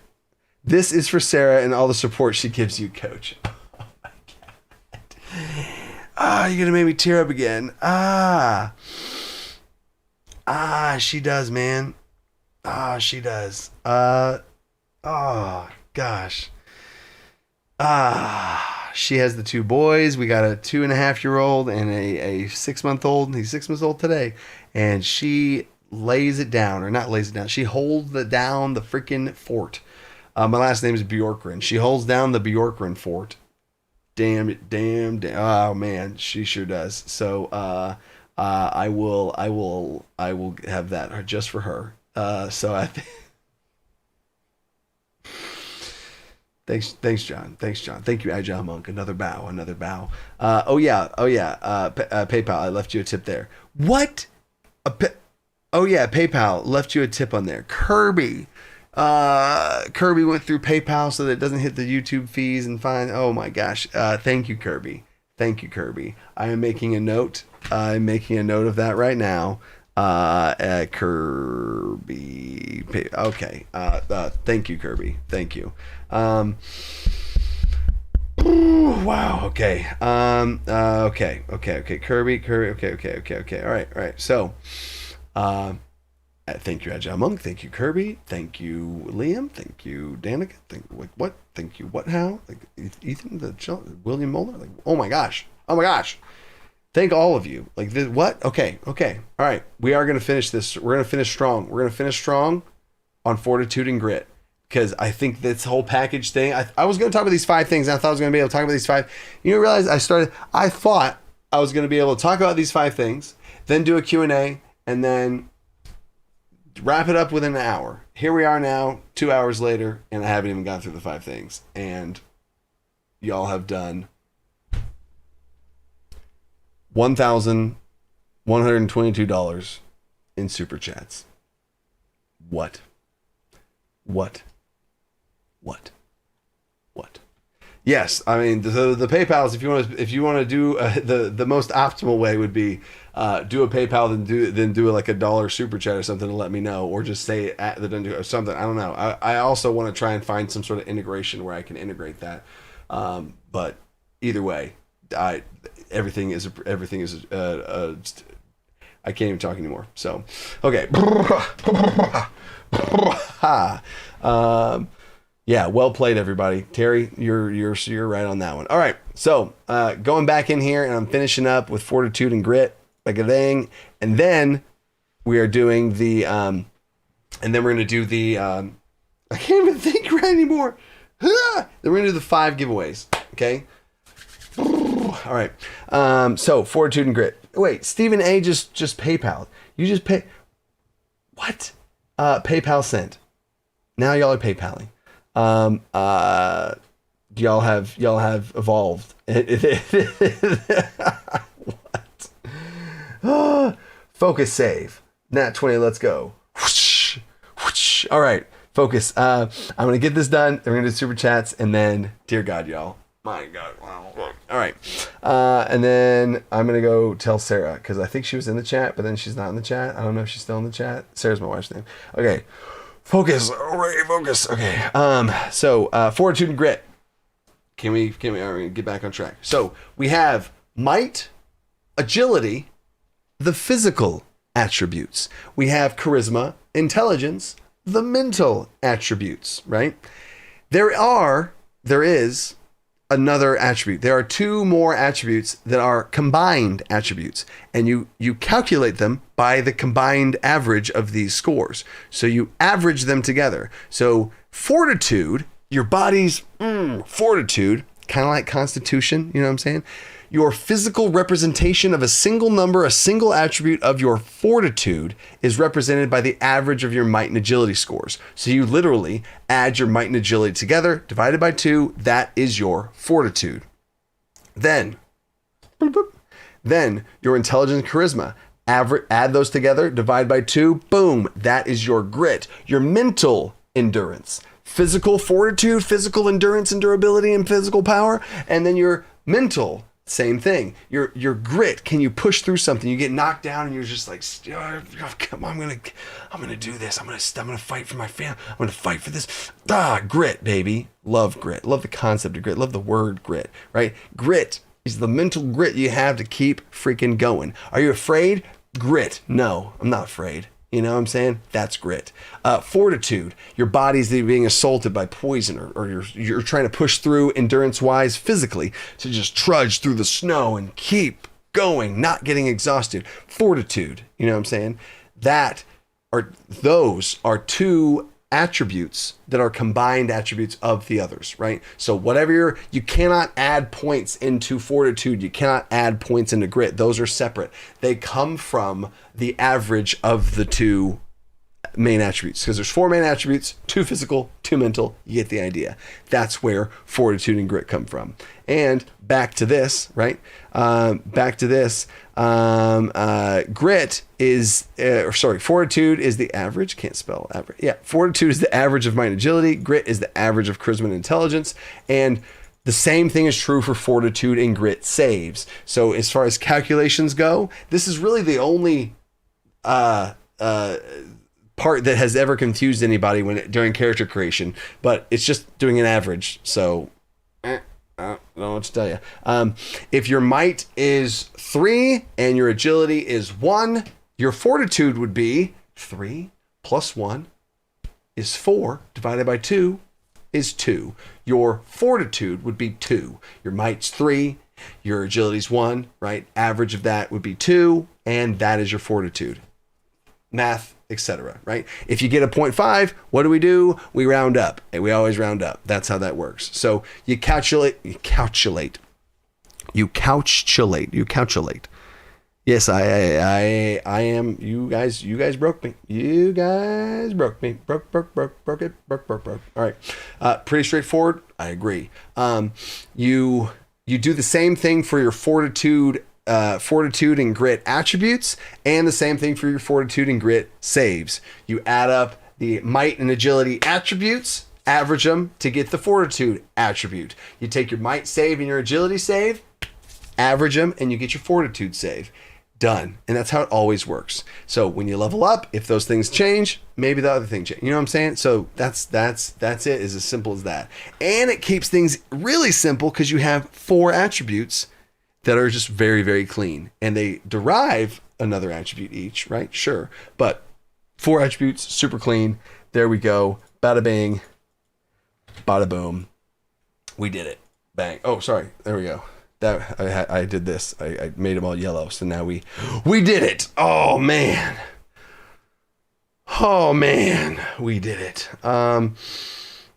This is for Sarah and all the support she gives you, coach. Oh my God. You're going to make me tear up again. She does, man. She does. Oh, gosh. She has the 2 boys. We got a 2.5-year-old and a 6-month-old. He's 6 months old today. And she lays it down, or not lays it down. She holds down the freaking fort. My last name is Bjorkren. She holds down the Bjorkren fort. Damn. Oh man, she sure does. So, I will have that just for her. So I think. Thanks, John. Thank you, Agile Monk. Another bow. Oh yeah. PayPal. I left you a tip there. What? Oh yeah, PayPal left you a tip on there. Kirby went through PayPal so that it doesn't hit the YouTube fees and fine. Oh my gosh. Thank you, Kirby. I am making a note. Of that right now. Kirby. Okay. Thank you, Kirby. Thank you. Wow. Okay. Okay. Kirby. Okay. All right. So, thank you, Agile Monk. Thank you, Kirby. Thank you, Liam. Thank you, Danica. What? Thank you, What How? Like, Ethan, William Moeller. Like, oh my gosh. Thank all of you. Like, this, what? Okay. All right. We are going to finish this. We're going to finish strong. On fortitude and grit. Because I think this whole package thing, I was going to talk about these 5 things. And I thought I was going to be able to talk about these 5. You realize I thought I was going to be able to talk about these 5 things, then do a Q&A, and then wrap it up within an hour. Here we are now, 2 hours later, and I haven't even gone through the 5 things. And y'all have done $1,122 in super chats. What? Yes, I mean the PayPal's. If you want to do the most optimal way would be do a PayPal, then do like $1 super chat or something to let me know, or just say at the or something. I don't know. I also want to try and find some sort of integration where I can integrate that. But either way, everything is I can't even talk anymore. So okay. Yeah, well played, everybody. Terry, you're right on that one. All right, so going back in here, and I'm finishing up with fortitude and grit, like a thing, and then we are doing the, and then we're gonna do the, I can't even think right anymore. Then we're gonna do the 5 giveaways. Okay. All right. So fortitude and grit. Wait, Stephen A. just PayPal. You just pay. What? PayPal sent. Now y'all are PayPaling. Y'all have evolved. What? Focus save. Nat 20, let's go. Whoosh, whoosh. All right, focus. I'm gonna get this done. Then we're gonna do super chats, and then, dear God, y'all. My God, wow. All right, and then I'm gonna go tell Sarah, because I think she was in the chat, but then she's not in the chat. I don't know if she's still in the chat. Sarah's my wife's name. Okay. Focus. All right, focus. Okay. So fortitude and grit. Can we all right, get back on track? So we have might, agility, the physical attributes. We have charisma, intelligence, the mental attributes, right? There is another attribute. There are 2 more attributes that are combined attributes, and you calculate them by the combined average of these scores. So you average them together. So fortitude, your body's fortitude, kind of like constitution, you know what I'm saying? Your physical representation of a single number, a single attribute of your fortitude is represented by the average of your might and agility scores. So you literally add your might and agility together, divided by 2, that is your fortitude. Then your intelligence and charisma, add those together, divide by 2, boom, that is your grit, your mental endurance. Physical fortitude, physical endurance and durability and physical power, and then your mental, same thing. Your grit. Can you push through something? You get knocked down and you're just like, oh, come on, I'm gonna do this. I'm gonna fight for my family. I'm gonna fight for this. Grit, baby. Love grit. Love the concept of grit. Love the word grit. Right? Grit is the mental grit you have to keep freaking going. Are you afraid? Grit. No, I'm not afraid. You know what I'm saying? That's grit. Fortitude. Your body's being assaulted by poison, or you're trying to push through endurance-wise physically to just trudge through the snow and keep going, not getting exhausted. Fortitude. You know what I'm saying? Those are 2 attributes that are combined attributes of the others, right? So whatever you cannot add points into fortitude, you cannot add points into grit. Those are separate. They come from the average of the 2 main attributes, because there's 4 main attributes, 2 physical, 2 mental. You get the idea. That's where fortitude and grit come from. And back to this, right? Grit is, fortitude is the average. Can't spell average. Yeah, fortitude is the average of might and agility. Grit is the average of charisma and intelligence. And the same thing is true for fortitude and grit saves. So as far as calculations go, this is really the only part that has ever confused anybody during character creation. But it's just doing an average. So I don't know what to tell you. If your might is 3 and your agility is 1, your fortitude would be 3 plus 1 is 4, divided by 2 is 2. Your fortitude would be 2. Your might's 3, your agility's 1, right? Average of that would be 2, and that is your fortitude. Math, etc., right? If you get a 0.5, what do? We round up, and we always round up. That's how that works. So you calculate. Yes, I am. You guys broke me. Broke it. All right. Pretty straightforward. I agree. You do the same thing for your fortitude and grit attributes, and the same thing for your fortitude and grit saves. You add up the might and agility attributes, average them to get the fortitude attribute. You take your might save and your agility save, average them, and you get your fortitude save. Done. And that's how it always works. So when you level up, if those things change, maybe the other thing change. You know what I'm saying? So that's it. Is as simple as that. And it keeps things really simple because you have 4 attributes that are just very, very clean, and they derive another attribute each, right? Sure. But 4 attributes, super clean. There we go. Bada bing. bada boom. We did it. Bang. Oh, sorry. There we go. That I did this. I made them all yellow. So now we did it. Oh man. Oh man. We did it.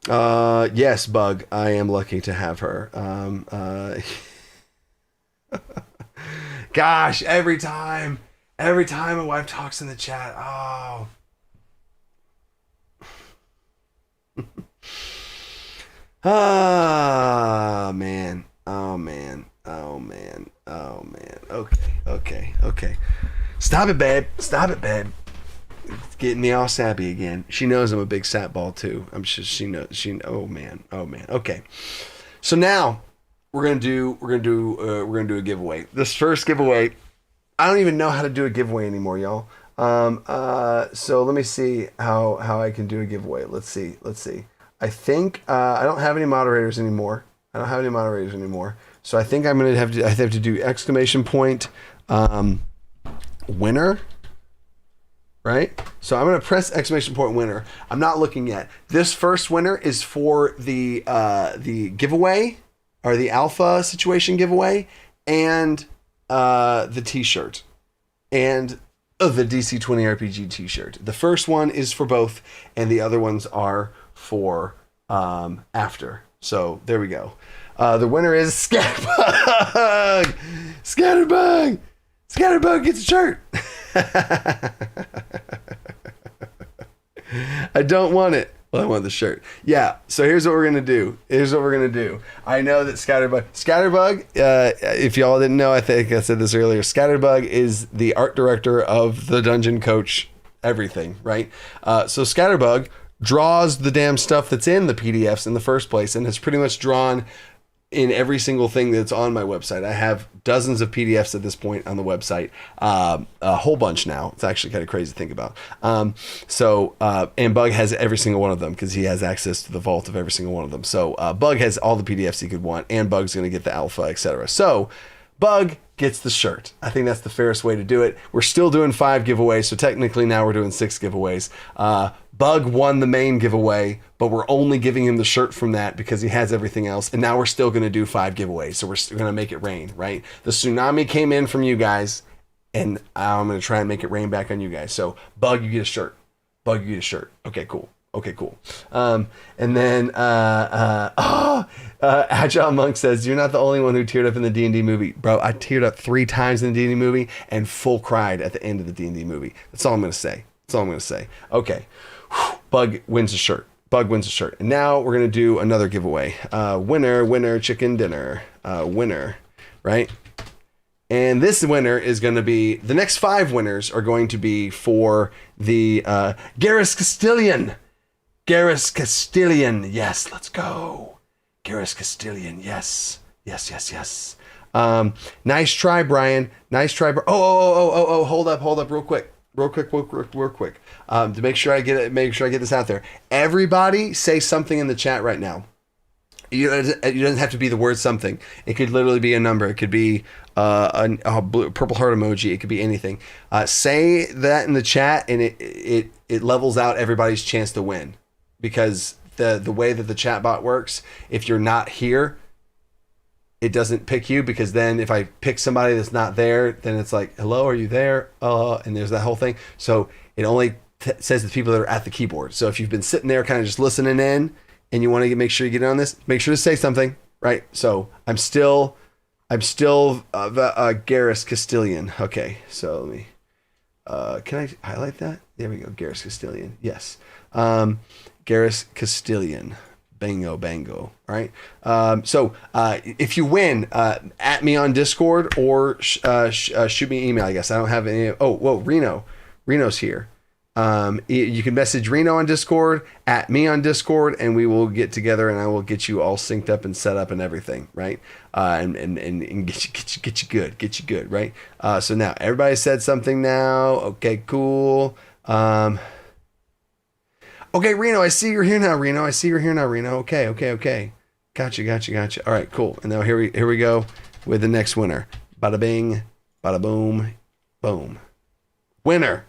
Yes, Bug. I am lucky to have her. Gosh, every time my wife talks in the chat, oh. Ah, man. Oh, man. Oh, man. Oh, man. Okay. Stop it, babe. It's getting me all sappy again. She knows I'm a big sap ball, too. I'm sure she knows. Oh, man. Okay. So now we're gonna do a giveaway. This first giveaway, I don't even know how to do a giveaway anymore, y'all. So let me see how I can do a giveaway. Let's see. I think I don't have any moderators anymore. So I think I'm gonna have to do exclamation point winner. Right? So I'm gonna press exclamation point winner. I'm not looking yet. This first winner is for the giveaway, or the alpha situation giveaway, and the t-shirt, and the DC20 RPG t-shirt. The first one is for both, and the other ones are for after. So there we go. The winner is Scatterbug. Scatterbug gets a shirt. I don't want it. Well, I want the shirt. Yeah, so here's what we're going to do. I know that Scatterbug, if y'all didn't know, I think I said this earlier, Scatterbug is the art director of the Dungeon Coach everything, right? So Scatterbug draws the damn stuff that's in the PDFs in the first place, and has pretty much drawn in every single thing that's on my website. I have dozens of PDFs at this point on the website, a whole bunch now. It's actually kind of crazy to think about. And Bug has every single one of them because he has access to the vault of every single one of them. So Bug has all the PDFs he could want, and Bug's going to get the alpha, etc. So Bug gets the shirt. I think that's the fairest way to do it. We're still doing 5 giveaways, so technically now we're doing 6 giveaways. Bug won the main giveaway, but we're only giving him the shirt from that because he has everything else. And now we're still going to do 5 giveaways. So we're going to make it rain, right? The tsunami came in from you guys, and I'm going to try and make it rain back on you guys. So Bug, you get a shirt. Okay, cool. And then Agile Monk says, you're not the only one who teared up in the D&D movie. Bro, I teared up 3 times in the D&D movie and full cried at the end of the D&D movie. That's all I'm going to say. Okay. Bug wins a shirt. And now we're going to do another giveaway. Winner, chicken dinner. Winner, right? And this winner is going to be, the next 5 winners are going to be for the Garrus Castilian. Yes, let's go. Garrus Castilian. Yes. Nice try, Brian. Oh, hold up real quick. To make sure I get this out there. Everybody say something in the chat right now. It doesn't have to be the word something. It could literally be a number. It could be a purple heart emoji. It could be anything. Say that in the chat, and it levels out everybody's chance to win. Because the way that the chat bot works, if you're not here, it doesn't pick you, because then if I pick somebody that's not there, then it's like, hello, are you there? And there's that whole thing. So it only says the people that are at the keyboard. So if you've been sitting there kind of just listening in and you want to make sure you get on this, make sure to say something, right? So I'm still Garrus Castilian. Okay, so let me, can I highlight that? There we go, Garrus Castilian. Yes. Garrus Castilian. Bango. Right. So if you win, at me on Discord or shoot me an email. I guess I don't have any. Oh, whoa, Reno's here. You can message Reno on Discord, at me on Discord, and we will get together and I will get you all synced up and set up and everything. Right. And get you good. Right. So now everybody said something now. Okay, cool. Okay, Reno, I see you're here now, Reno. Okay. Gotcha. All right, cool. And now here we go with the next winner. Bada bing, bada boom, boom. Winner.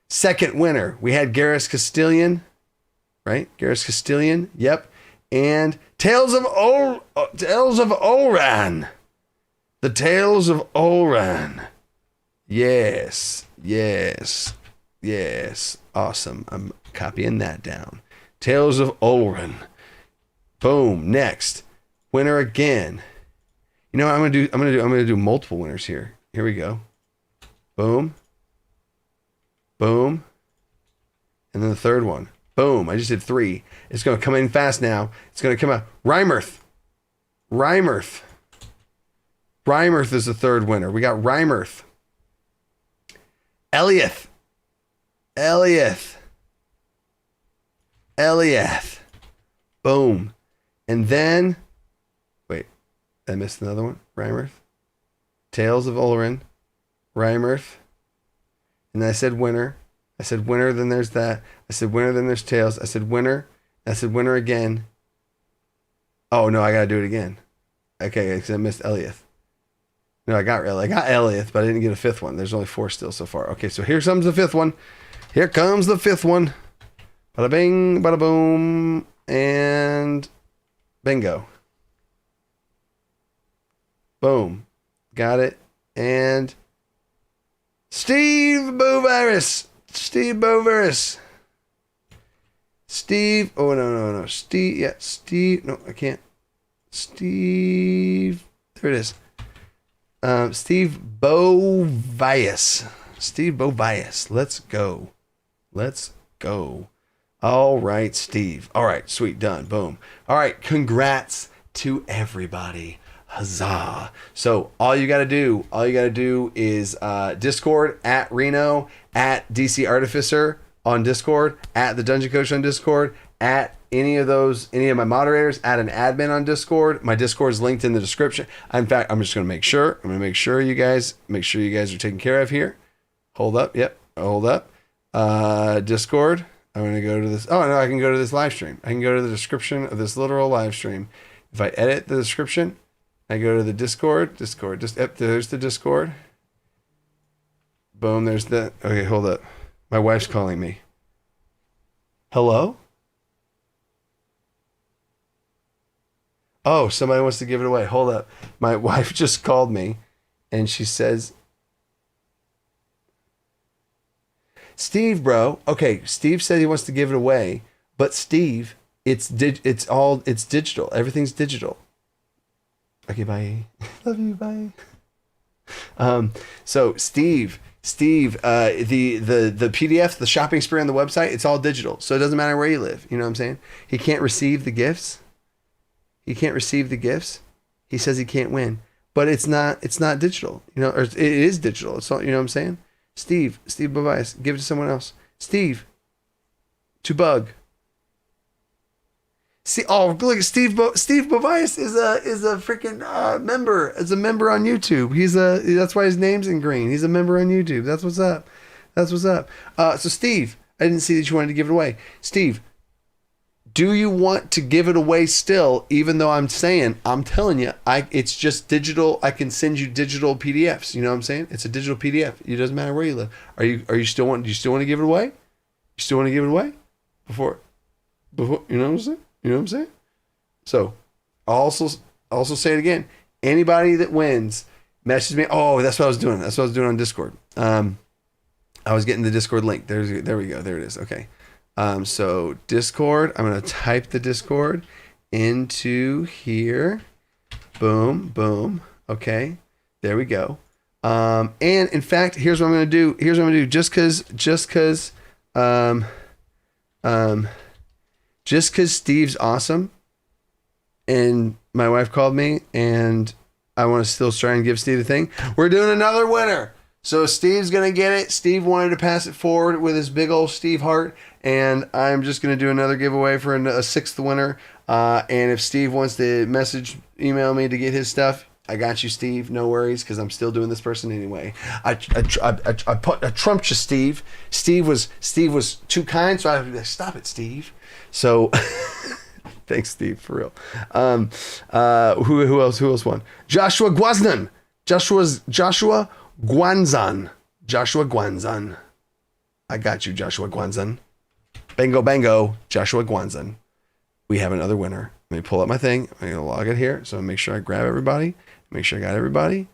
Second winner. We had Garrus Castilian, right? Garrus Castilian. Yep. And Tales of Olran. The Tales of Olran. Yes. Awesome. I'm copying that down. Tales of Olran. Boom. Next. Winner again. You know what I'm gonna do multiple winners here. Here we go. Boom. Boom. And then the third one. Boom. I just did 3. It's gonna come in fast now. It's gonna come out. Rymirth is the third winner. We got Rymirth. Eliath. Boom. And then, wait, I missed another one. Rymirth. Tales of Olran. Rymirth. And then I said winner. Then there's that. I said winner, then there's Tales. I said winner. I said winner again. Oh, no, I got to do it again. Okay, because I missed Eliath. No, I got Eliath, but I didn't get a 5th one. There's only 4 still so far. Okay, so here comes the 5th one. Here comes the 5th one. Bada bing, bada boom, and bingo. Boom. Got it. And Steve Bovirus. Steve. Oh, no. Steve. Yeah, Steve. No, I can't. Steve. There it is. Steve Bovias. Let's go. All right, Steve. All right, sweet, done. Boom. All right, congrats to everybody. Huzzah. So all you got to do is Discord at Reno, at DC Artificer on Discord, at the Dungeon Coach on Discord, at any of my moderators, at an admin on Discord. My Discord is linked in the description. In fact, I'm just going to make sure you guys are taken care of here. Hold up. Yep. Hold up. Discord. I'm going to go to this. Oh, no, I can go to this live stream. I can go to the description of this literal live stream. If I edit the description, I go to the Discord. There's the Discord. Boom, there's the... Okay, hold up. My wife's calling me. Hello? Oh, somebody wants to give it away. Hold up. My wife just called me, and she says... Steve, bro. Okay, Steve said he wants to give it away, but Steve, it's digital. Everything's digital. Okay, bye. Love you, bye. So Steve, the PDF, the shopping spree on the website, it's all digital. So it doesn't matter where you live. You know what I'm saying? He can't receive the gifts. He says he can't win, but it's not digital. You know, or it is digital. It's all, you know what I'm saying? Steve Bovias, give it to someone else. Steve, to Bug. See, oh, look at Steve Bovias is a freaking member. Is a member on YouTube. That's why his name's in green. He's a member on YouTube. That's what's up. So Steve, I didn't see that you wanted to give it away. Steve, do you want to give it away still? Even though I'm telling you, it's just digital. I can send you digital PDFs. You know what I'm saying? It's a digital PDF. It doesn't matter where you live. Do you still want to give it away? You still want to give it away before? You know what I'm saying? You know what I'm saying? So, I'll also say it again. Anybody that wins, message me. Oh, that's what I was doing. That's what I was doing on Discord. I was getting the Discord link. There we go. There it is. Okay. So Discord, I'm going to type the Discord into here. Boom, boom. Okay. There we go. And in fact, here's what I'm going to do. Just cause Steve's awesome and my wife called me and I want to still try and give Steve the thing. We're doing another winner. So Steve's going to get it. Steve wanted to pass it forward with his big old Steve heart. And I'm just going to do another giveaway for a 6th winner. And if Steve wants to email me to get his stuff, I got you, Steve. No worries, because I'm still doing this person anyway. I trumped you, Steve. Steve was too kind, so I had to be like, stop it, Steve. So... Thanks, Steve, for real. Who else won? Joshua Guanzan. Joshua Guanzan. I got you, Joshua Guanzan. Bango, Joshua Guanzan. we have another winner. Let me pull up my thing. I'm going to log it here. So make sure I grab everybody. Make sure I got everybody.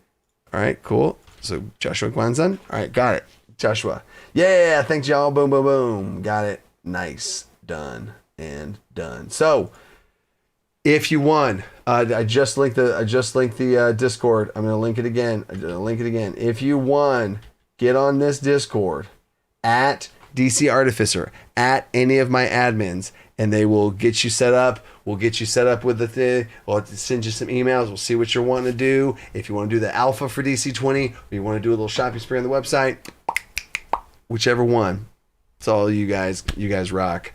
All right, cool. So Joshua Guanzan. All right, got it. Joshua. Yeah, thanks y'all. Boom, boom, boom. Got it. Nice. Done and done. So if you won, I just linked the Discord. I'm going to link it again. If you won, get on this Discord at DC Artificer, at any of my admins, and they will get you set up. We'll get you set up with the thing. We'll send you some emails. We'll see what you're wanting to do. If you want to do the alpha for DC20, or you want to do a little shopping spree on the website, whichever one. It's all you guys. You guys rock.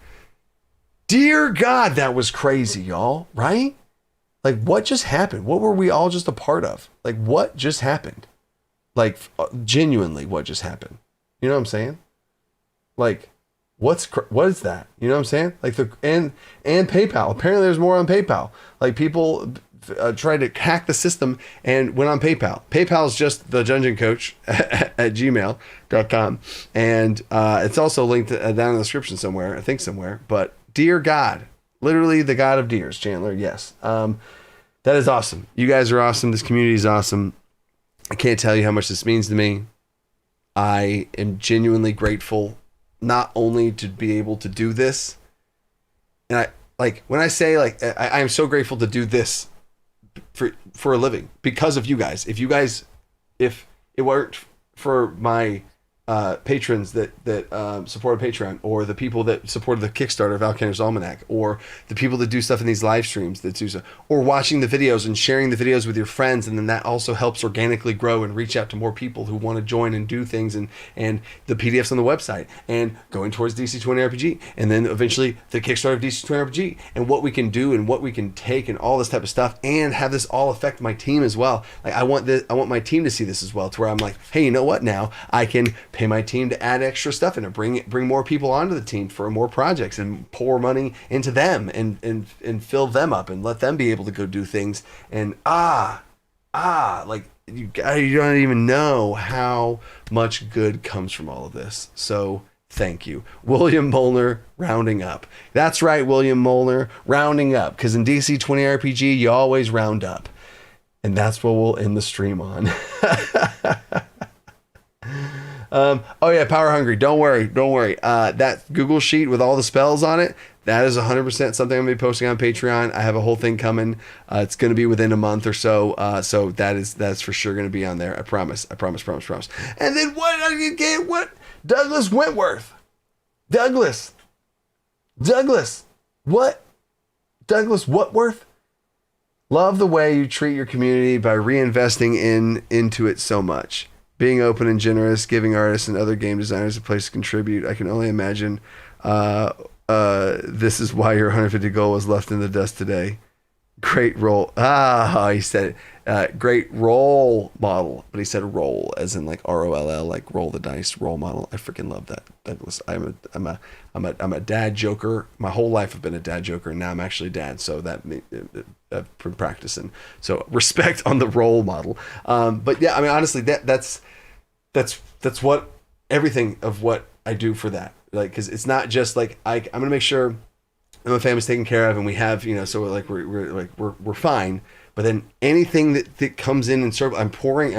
Dear God, that was crazy, y'all. Right? Like, what just happened? What were we all just a part of? Like, what just happened? Like, genuinely, what just happened? You know what I'm saying? Like, what is that? You know what I'm saying? Like and PayPal. Apparently there's more on PayPal. Like people tried to hack the system and went on PayPal. PayPal is just the dungeon coach at gmail.com. And it's also linked down in the description somewhere, I think somewhere. But dear God, literally the God of deers, Chandler. Yes. That is awesome. You guys are awesome. This community is awesome. I can't tell you how much this means to me. I am genuinely grateful not only to be able to do this, and I like when I say like I am so grateful to do this for a living because of you guys. If it weren't for my patrons that supported Patreon, or the people that supported the Kickstarter of Alchemist's Almanac, or the people that do stuff in these live streams that do so, or watching the videos and sharing the videos with your friends, and then that also helps organically grow and reach out to more people who want to join and do things, and the PDFs on the website, and going towards DC20 RPG, and then eventually the Kickstarter of DC20 RPG, and what we can do and what we can take and all this type of stuff, and have this all affect my team as well. Like I want my team to see this as well, to where I'm like, hey, you know what? Now I can pay my team to add extra stuff and to bring more people onto the team for more projects and pour money into them and fill them up and let them be able to go do things. And like you don't even know how much good comes from all of this. So thank you. William Molnar rounding up. That's right, William Molnar rounding up, because in DC20 RPG you always round up. And that's what we'll end the stream on. Oh yeah, Power Hungry. Don't worry. That Google sheet with all the spells on it, that is 100% something I'm gonna be posting on Patreon. I have a whole thing coming. It's gonna be within a month or so. So that's for sure gonna be on there. I promise. And then what are you get? What? Douglas Wentworth. Douglas. What? Douglas Wentworth. Love the way you treat your community by reinvesting into it so much. Being open and generous, giving artists and other game designers a place to contribute. I can only imagine this is why your 150 goal was left in the dust today. Great role. He said it. Great role model. But he said roll as in like ROLL, like roll the dice, role model. I freaking love that. I'm a dad joker. My whole life I've been a dad joker, and now I'm actually a dad. So that I've been practicing. So respect on the role model. But yeah, I mean, honestly, that's what everything of what I do for that. Like, because it's not just like I'm gonna make sure my family's taken care of, and we have, so we're fine. But then anything that comes in and serve, I'm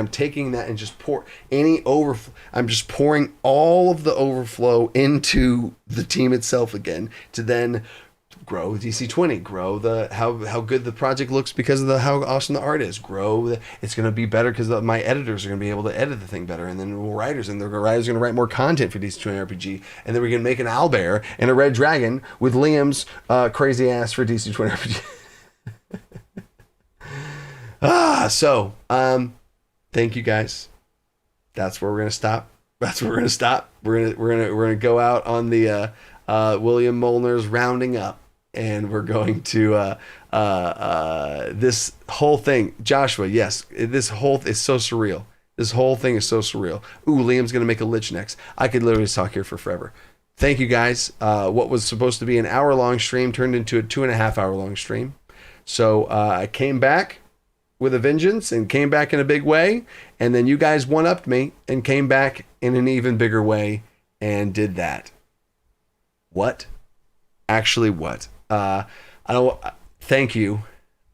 taking that and just pour any overflow. I'm just pouring all of the overflow into the team itself again, to then grow DC20, grow how good the project looks because of how awesome the art is. It's going to be better because my editors are going to be able to edit the thing better, and then the writers are going to write more content for DC20 RPG, and then we're going to make an owlbear and a red dragon with Liam's crazy ass for DC20 RPG. So thank you guys. That's where we're going to stop. We're going to go out on the William Molnar's rounding up, and we're going to this whole thing. Joshua, yes, this whole is so surreal. This whole thing is so surreal. Ooh, Liam's going to make a Lich next. I could literally talk here for forever. Thank you guys. What was supposed to be an hour-long stream turned into a 2.5-hour-long stream. So I came back with a vengeance and came back in a big way, and then you guys one-upped me and came back in an even bigger way and did that. What? Actually, what? I don't. Thank you.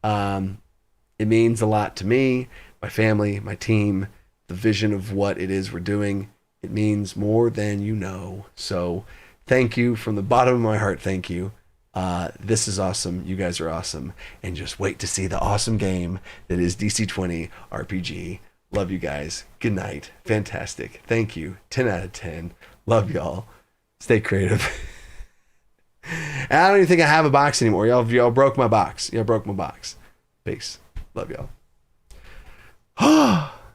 It means a lot to me, my family, my team, the vision of what it is we're doing. It means more than you know. So thank you from the bottom of my heart. Thank you. This is awesome. You guys are awesome. And just wait to see the awesome game that is DC20 RPG. Love you guys. Good night. Fantastic. Thank you. 10 out of 10. Love y'all. Stay creative. And I don't even think I have a box anymore. Y'all broke my box. Y'all broke my box. Peace. Love y'all.